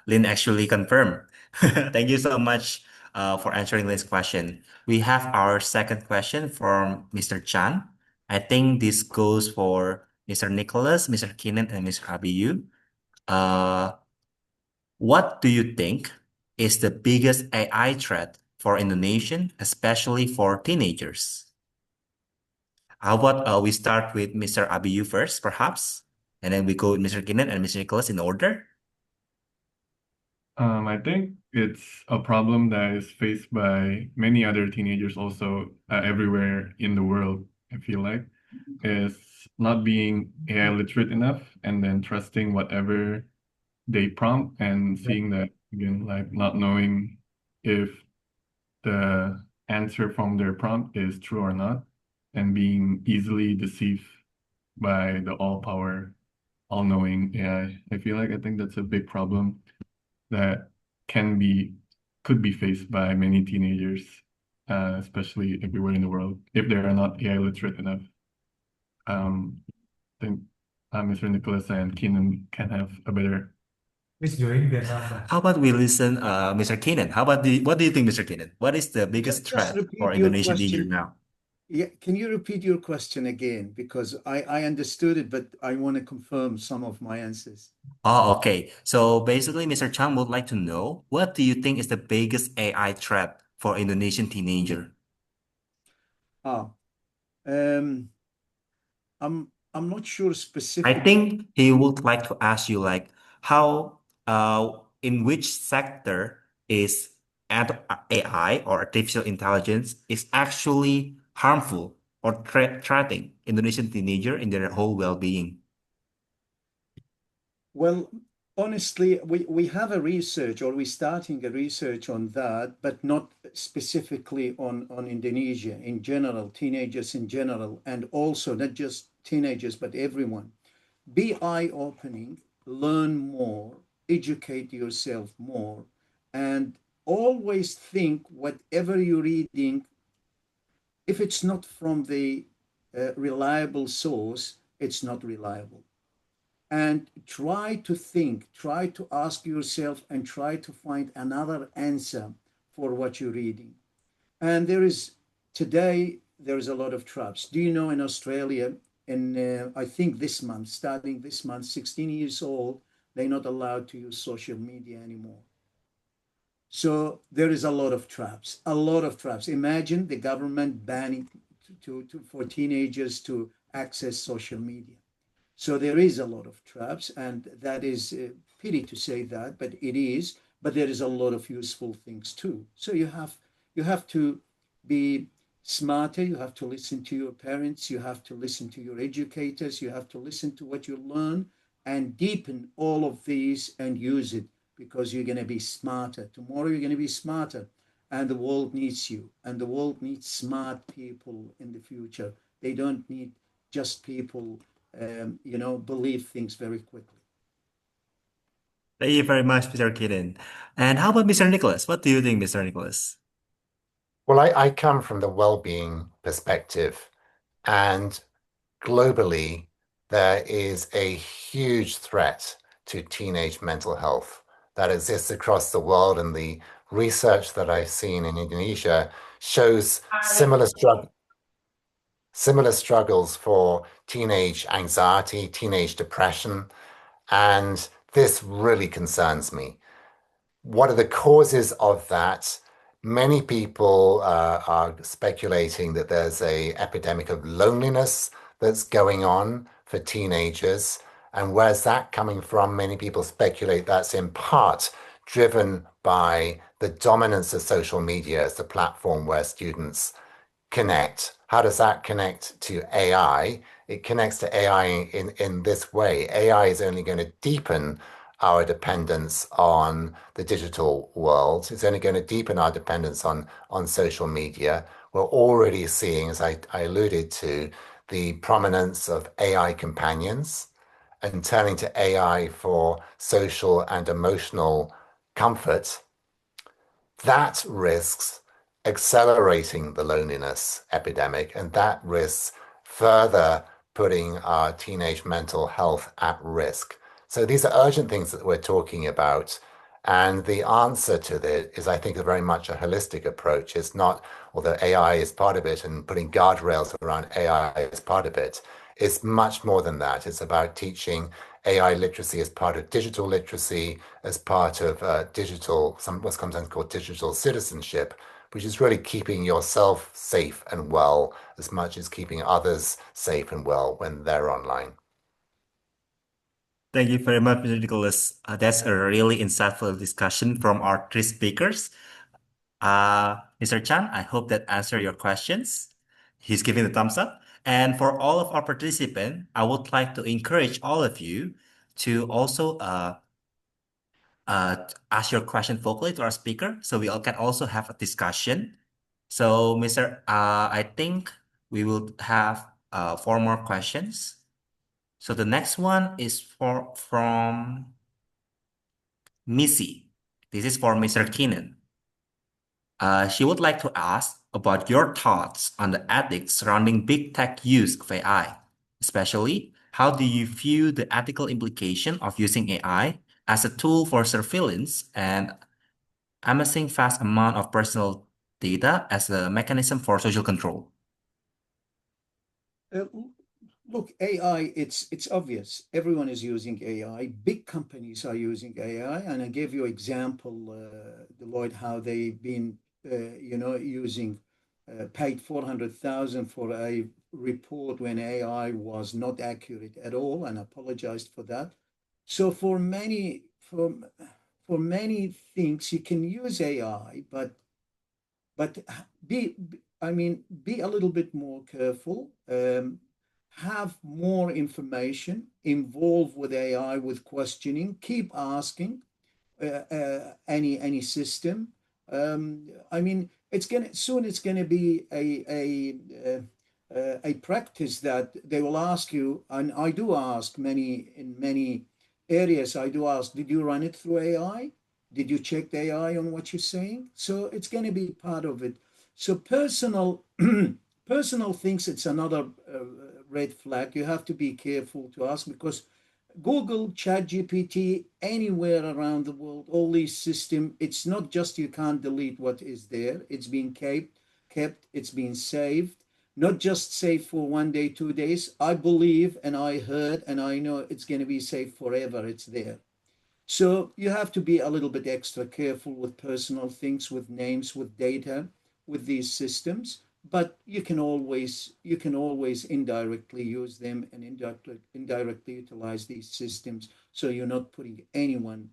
Lynn actually confirmed. Thank you so much for answering Lynn's question. We have our second question from Mr. Chan. I think this goes for Mr. Nicholas, Mr. Keenan, and Mr. Abiyu. Uh, what do you think is the biggest AI threat for Indonesian, especially for teenagers? How about we start with Mr. Abiyu first, perhaps, and then we go with Mr. Keenan and Mr. Nicholas in order. I think it's a problem that is faced by many other teenagers also everywhere in the world, I feel like, is not being AI literate enough and then trusting whatever they prompt and seeing that again, like not knowing if the answer from their prompt is true or not, and being easily deceived by the all-power, all-knowing AI. I feel like I think that's a big problem that could be faced by many teenagers, especially everywhere in the world, if they are not AI literate enough. I think Mr. Nicholas and Keenan can have a better. How about we listen, Mr. Keenan? What do you think, Mr. Keenan? What is the biggest Just threat for repeat your Indonesian teenager question. now? Yeah, can you repeat your question again? Because I understood it, but I want to confirm some of my answers. Oh, okay. So basically, Mr. Chan would like to know, what do you think is the biggest AI threat for Indonesian teenager? Ah, um, I'm not sure I specific. think he would like to ask you like how in which sector is AI or artificial intelligence is actually harmful or threatening Indonesian teenager in their whole well-being. Well, honestly, we have a research, or we're starting a research on that, but not specifically on Indonesia in general, teenagers in general, and also not just teenagers, but everyone. Be eye-opening, learn more, educate yourself more, and always think whatever you're reading, if it's not from the reliable source, it's not reliable. and try to think, try to ask yourself, and try to find another answer for what you're reading. And today, there is a lot of traps. Do you know in Australia, I think this month, starting this month, 16 years old, they're not allowed to use social media anymore. So there is a lot of traps, a lot of traps. Imagine the government banning for teenagers to access social media. So there is a lot of traps, and that is pity to say that, but it is. But there is a lot of useful things too. So you have to be smarter. You have to listen to your parents. You have to listen to your educators. You have to listen to what you learn and deepen all of these and use it because you're going to be smarter. Tomorrow you're going to be smarter, and the world needs you. And the world needs smart people in the future. They don't need just people believe things very quickly. Thank you very much, Mr. Kitten. And how about Mr. Nicholas? What do you think, Mr. Nicholas? Well, I come from the well-being perspective, and globally, there is a huge threat to teenage mental health that exists across the world, and the research that I've seen in Indonesia shows similar struggles for teenage anxiety, teenage depression, and this really concerns me. What are the causes of that? Many people are speculating that there's a epidemic of loneliness that's going on for teenagers. And where's that coming from? Many people speculate that's in part driven by the dominance of social media as the platform where students connect. How does that connect to AI? It connects to AI in this way. AI is only going to deepen our dependence on the digital world. It's only going to deepen our dependence on social media. We're already seeing, as I alluded to, the prominence of AI companions and turning to AI for social and emotional comfort. That risks accelerating the loneliness epidemic, and that risks further putting our teenage mental health at risk. So these are urgent things that we're talking about. And the answer to that is, I think, a very much a holistic approach. It's not, although AI is part of it and putting guardrails around AI is part of it, it's much more than that. It's about teaching AI literacy as part of digital literacy, as part of what's sometimes called digital citizenship, which is really keeping yourself safe and well as much as keeping others safe and well when they're online. Thank you very much, Mr. Nicholas. That's a really insightful discussion from our three speakers. Mr. Chan, I hope that answered your questions. He's giving the thumbs up. And for all of our participants, I would like to encourage all of you to also ask your question vocally to our speaker, so we all can also have a discussion. So, I think we will have four more questions. So the next one is from Missy. This is for Mr. Keenan. She would like to ask about your thoughts on the ethics surrounding big tech use of AI, especially how do you view the ethical implication of using AI as a tool for surveillance and amassing vast amount of personal data as a mechanism for social control? Uh, Look, AI, it's obvious. Everyone is using AI. Big companies are using AI, and I gave you example, Deloitte, how they've been, using paid 400,000 for a report when AI was not accurate at all, and apologized for that. So for many things, you can use AI, but be a little bit more careful. Have more information, involve with AI with questioning, keep asking any system. It's gonna be a practice that they will ask you, and I do ask in many areas. I do ask, did you run it through AI? Did you check the AI on what you're saying? So it's going to be part of it. So personal things, it's another red flag. You have to be careful to ask because Google, ChatGPT, anywhere around the world, all these systems, it's not just you can't delete what is there. It's being kept, it's being saved, not just saved for 1 day, 2 days. I believe and I heard and I know it's going to be saved forever. It's there. So you have to be a little bit extra careful with personal things, with names, with data, with these systems. But you can always indirectly use them and indirectly utilize these systems. So you're not putting anyone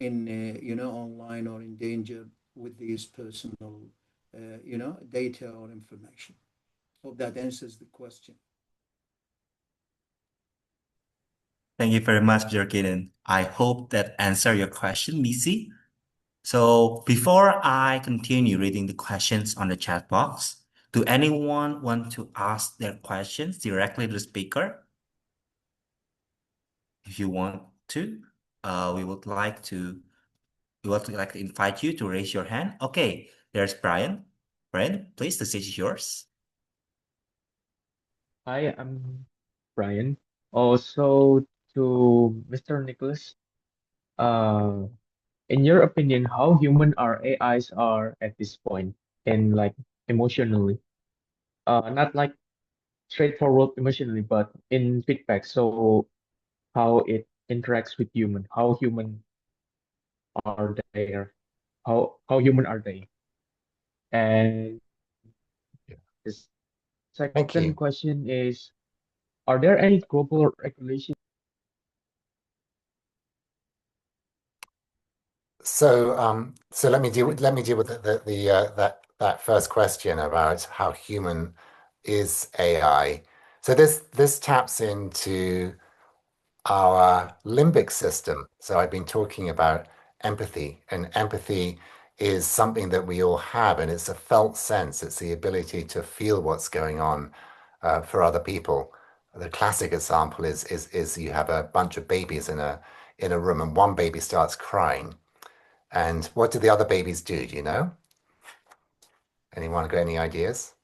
in online or in danger with these personal data or information. Hope that answers the question. Thank you very much, Jerkin. I hope that answer your question, Missy. So before I continue reading the questions on the chat box, do anyone want to ask their questions directly to the speaker? If you want to, we would like to invite you to raise your hand. Okay, there's Brian. Brian, please, the stage is yours. Hi, I'm Brian. Also, to Mr. Nicholas, uh, in your opinion, how human our AIs are at this point, and like emotionally, not like straightforward emotionally, but in feedback. So how it interacts with human, how human are there, how human are they? And Yeah. the Thank second you. question is, are there any global regulations? So let me deal with that first question about how human is AI. So this taps into our limbic system. So I've been talking about empathy, and empathy is something that we all have, and it's a felt sense. It's the ability to feel what's going on for other people. The classic example is you have a bunch of babies in a room, and one baby starts crying. And what do the other babies do? Do you know? Anyone got any ideas?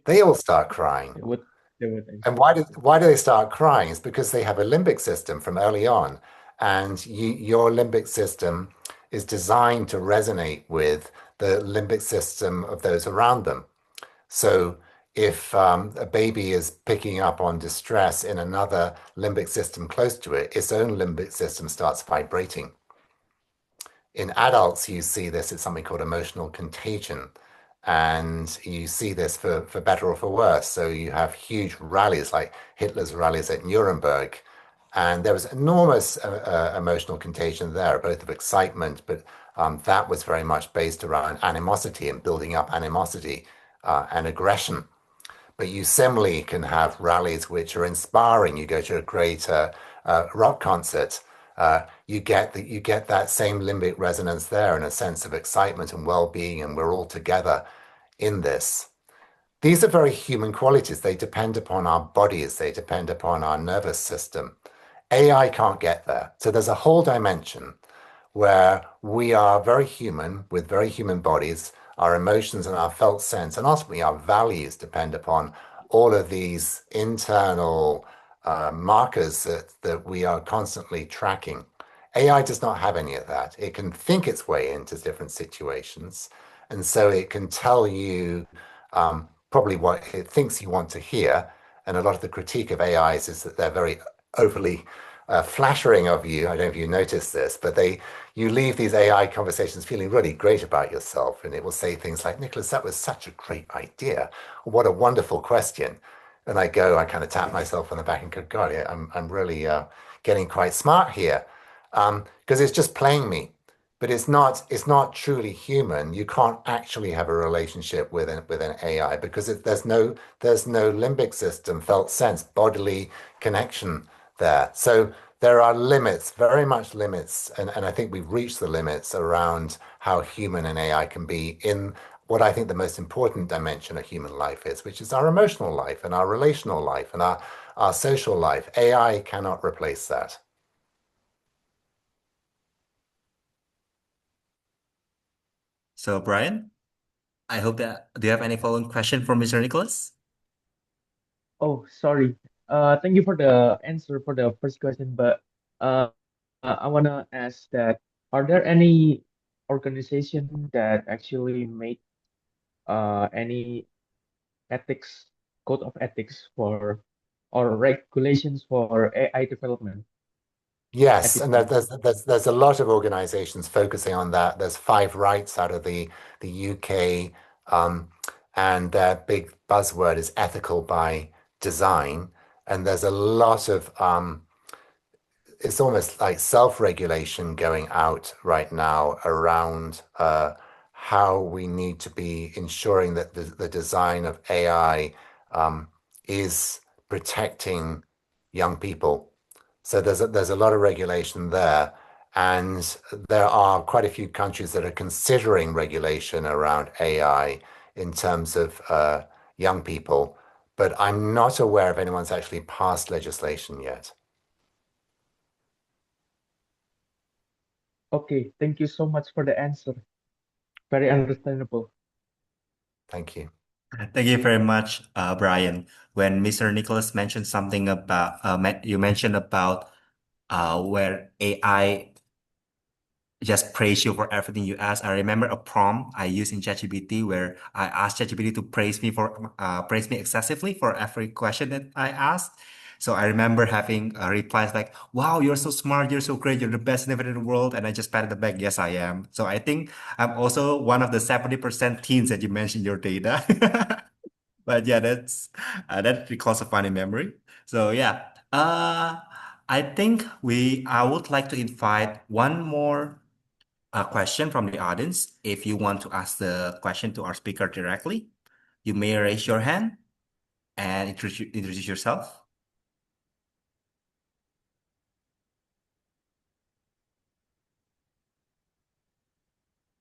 They all start crying. What they would And answer? why do they start crying? It's because they have a limbic system from early on, and your limbic system is designed to resonate with the limbic system of those around them. So if a baby is picking up on distress in another limbic system close to it, its own limbic system starts vibrating. In adults, you see this, it's something called emotional contagion. And you see this for better or for worse. So you have huge rallies like Hitler's rallies at Nuremberg. And there was enormous emotional contagion there, both of excitement, but that was very much based around animosity and building up animosity and aggression. But you similarly can have rallies which are inspiring. You go to a great rock concert, you get that same limbic resonance there and a sense of excitement and well-being, and we're all together in this. These are very human qualities. They depend upon our bodies. They depend upon our nervous system. AI can't get there. So there's a whole dimension where we are very human with very human bodies. Our emotions and our felt sense, and ultimately our values, depend upon all of these internal markers that we are constantly tracking. AI does not have any of that. It can think its way into different situations, and so it can tell you probably what it thinks you want to hear. And a lot of the critique of AIs is that they're very overly flattering of you. I don't know if you noticed this, but you leave these AI conversations feeling really great about yourself, and it will say things like, "Nicholas, that was such a great idea. What a wonderful question." And I kind of tap myself on the back and go, "God, yeah, I'm really getting quite smart here," because it's just playing me. But it's not truly human. You can't actually have a relationship with an AI because there's no limbic system, felt sense, bodily connection there. So there are limits, very much limits, and I think we've reached the limits around how human and AI can be in what I think the most important dimension of human life is, which is our emotional life and our relational life and our social life. AI cannot replace that. So, Brian, I hope that do you have any following question for Mr. Nicholas? Oh, sorry. Thank you for the answer for the first question, but I wanna ask that are there any organization that actually made any ethics code of ethics for or regulations for AI development at Yes, this and point? there's a lot of organizations focusing on that. There's five rights out of the UK, um, and their big buzzword is ethical by design. And there's a lot of it's almost like self-regulation going out right now around how we need to be ensuring that the design of AI is protecting young people. So there's a lot of regulation there, and there are quite a few countries that are considering regulation around AI in terms of young people, but I'm not aware of anyone's actually passed legislation yet. Okay, thank you so much for the answer. Very understandable. Thank you. Thank you very much, Brian. When Mr. Nicholas mentioned something about, you mentioned about where AI just praise you for everything you ask. I remember a prompt I used in ChatGPT where I asked ChatGPT to praise me excessively for every question that I asked. So I remember having replies like, "Wow, you're so smart, you're so great, you're the best innovator in the world," and I just patted the back. Yes, I am. So I think I'm also one of the 70% teens that you mentioned in your data. But yeah, that recalls a funny memory. So yeah, I think I would like to invite one more question from the audience. If you want to ask the question to our speaker directly, you may raise your hand and introduce yourself.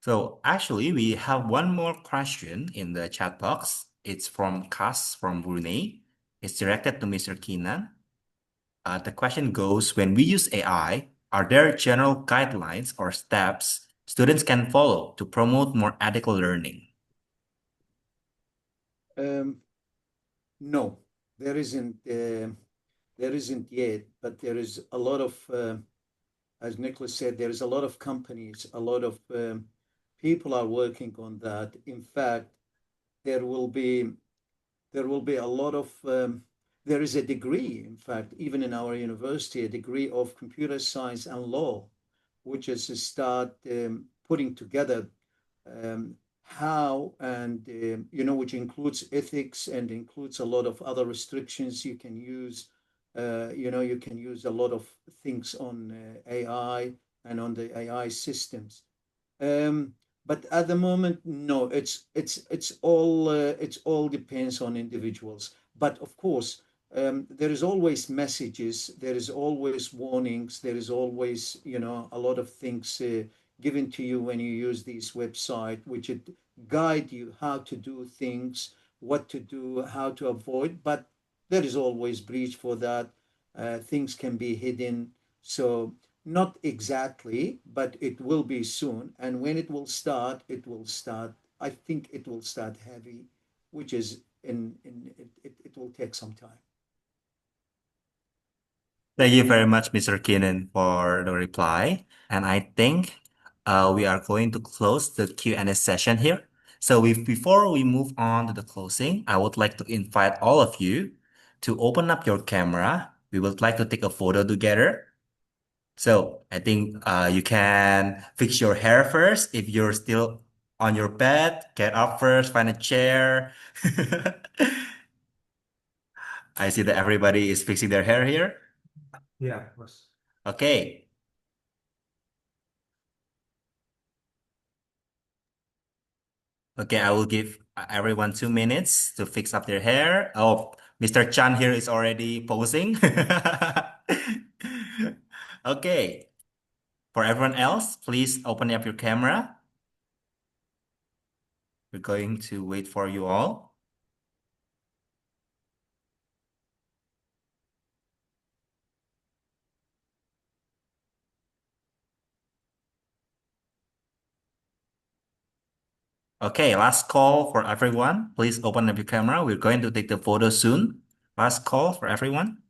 So actually, we have one more question in the chat box. It's from Kas from Brunei. It's directed to Mr. Keenan. The question goes, when we use AI, are there general guidelines or steps students can follow to promote more ethical learning? Um, no, there isn't. There isn't yet, but there is a lot of, as Nicholas said, there is a lot of companies, a lot of people are working on that. In fact, there will be there will be a lot of there is a degree, in fact, even in our university, a degree of computer science and law, which is to start putting together how and which includes ethics and includes a lot of other restrictions you can use. You can use a lot of things on AI and on the AI systems. Um, but at the moment, no, it's all depends on individuals. But of course, there is always messages, there is always warnings, there is always a lot of things given to you when you use this website, which it guide you how to do things, what to do, how to avoid. But there is always breach for that. Things can be hidden. So not exactly, but it will be soon. And when it will start, I think it will start heavy, which is it will take some time. Thank you very much, Mr. Keenan, for the reply. And I think we are going to close the Q&A session here. So before we move on to the closing, I would like to invite all of you to open up your camera. We would like to take a photo together. So I think you can fix your hair first. If you're still on your bed, get up first, find a chair. I see that everybody is fixing their hair here. Yeah, was. Okay. Okay, I will give everyone 2 minutes to fix up their hair. Oh, Mr. Chan here is already posing. Okay, for everyone else, please open up your camera. We're going to wait for you all. Okay, last call for everyone. Please open up your camera. We're going to take the photo soon. Last call for everyone.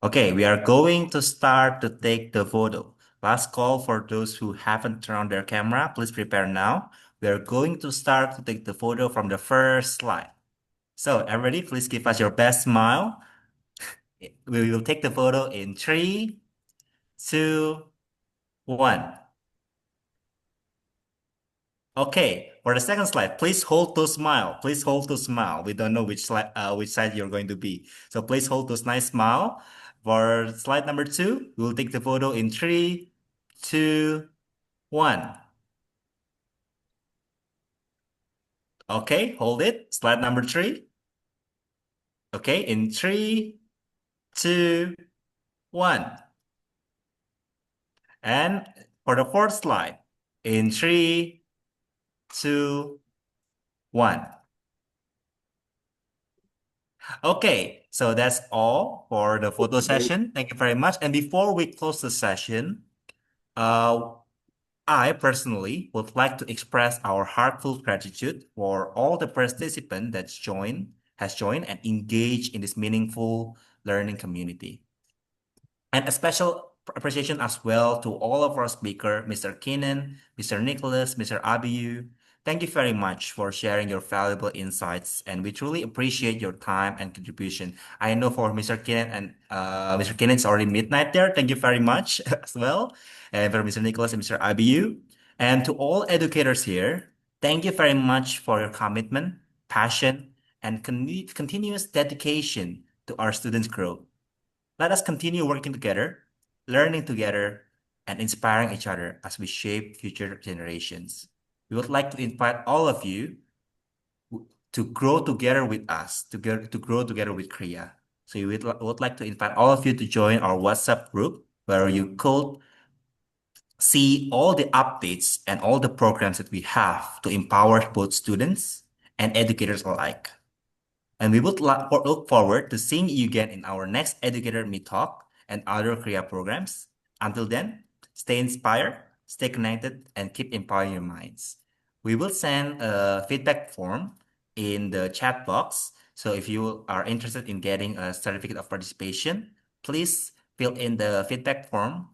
Okay, we are going to start to take the photo. Last call for those who haven't turned on their camera. Please prepare now. We are going to start to take the photo from the first slide. So, everybody, please give us your best smile. We will take the photo in 3, 2, 1. Okay, for the second slide, please hold to smile. Please hold to smile. We don't know which side you're going to be. So please hold to nice smile. For slide number 2, we'll take the photo in 3, 2, 1. Okay, hold it. Slide number 3. Okay, in 3, 2, 1. And for the fourth slide, in 3, 2, 1. Okay, so that's all for the photo session. Thank you very much. And before we close the session, uh, I personally would like to express our heartfelt gratitude for all the participants has joined and engaged in this meaningful learning community. And a special appreciation as well to all of our speaker, Mr. Keenan, Mr. Nicholas, Mr. Abiyu. Thank you very much for sharing your valuable insights, and we truly appreciate your time and contribution. I know for Mr. Keenan and Mr. Keenan, it's already midnight there. Thank you very much as well. And for Mr. Nicholas and Mr. Abiyu. And to all educators here, thank you very much for your commitment, passion, and continuous dedication to our students' growth. Let us continue working together, learning together, and inspiring each other as we shape future generations. We would like to invite all of you to grow together with us, to grow together with Krya. So we would like to invite all of you to join our WhatsApp group where you could see all the updates and all the programs that we have to empower both students and educators alike. And we would look forward to seeing you again in our next Educator Meet Talk and other Korea programs. Until then, stay inspired, stay connected, and keep empowering your minds. We will send a feedback form in the chat box. So if you are interested in getting a certificate of participation, please fill in the feedback form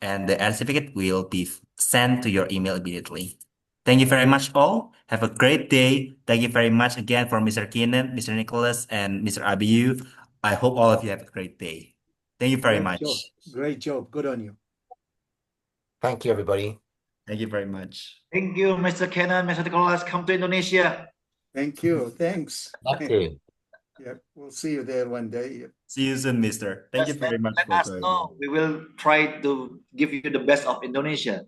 and the certificate will be sent to your email immediately. Thank you very much, all. Have a great day. Thank you very much again for Mr. Keenan, Mr. Nicholas, and Mr. Abiyu. I hope all of you have a great day. Thank you very Great job. much. Great job. Good on you. Thank you, everybody. Thank you very much. Thank you, Mr. Kenan, Mr. Nicholas. Come to Indonesia. Thank you. Thanks. Love to. Yeah, we'll see you there one day. See you soon, mister. Thank you Just very much let for us joining. know. We will try to give you the best of Indonesia.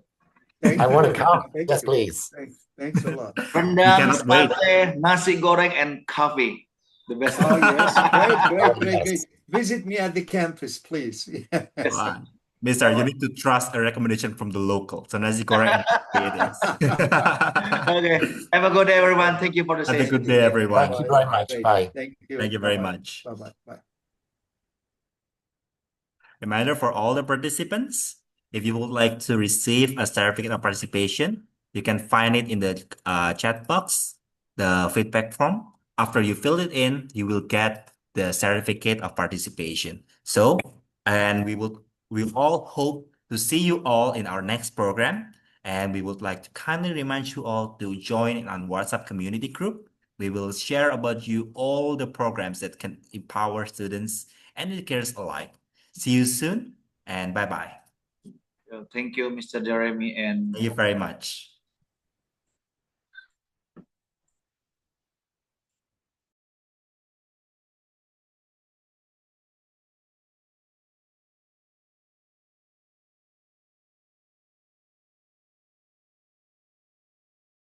Thank I want to you. come. Thank Yes, you. please. Thanks a lot. Rendang, cannot wait. sate, nasi goreng, and coffee. The best. Oh, yes. Oh, Great. yes. Visit me at the campus, please. Yes. Wow. Mister, you need to trust a recommendation from the local. So nasi goreng and coffee it is. Okay. Have a good day, everyone. Thank you for the Have a session. good day, everyone. Thank you very much. Great. Bye. Thank you. Thank you very Bye-bye. much. Bye-bye. Bye. Reminder for all the participants, if you would like to receive a certificate of participation, you can find it in the chat box, the feedback form. After you fill it in, you will get the certificate of participation. So, and we all hope to see you all in our next program. And we would like to kindly remind you all to join in our WhatsApp community group. We will share about you all the programs that can empower students and educators alike. See you soon and bye bye. Thank you, Mr. Jeremy and Thank you very much.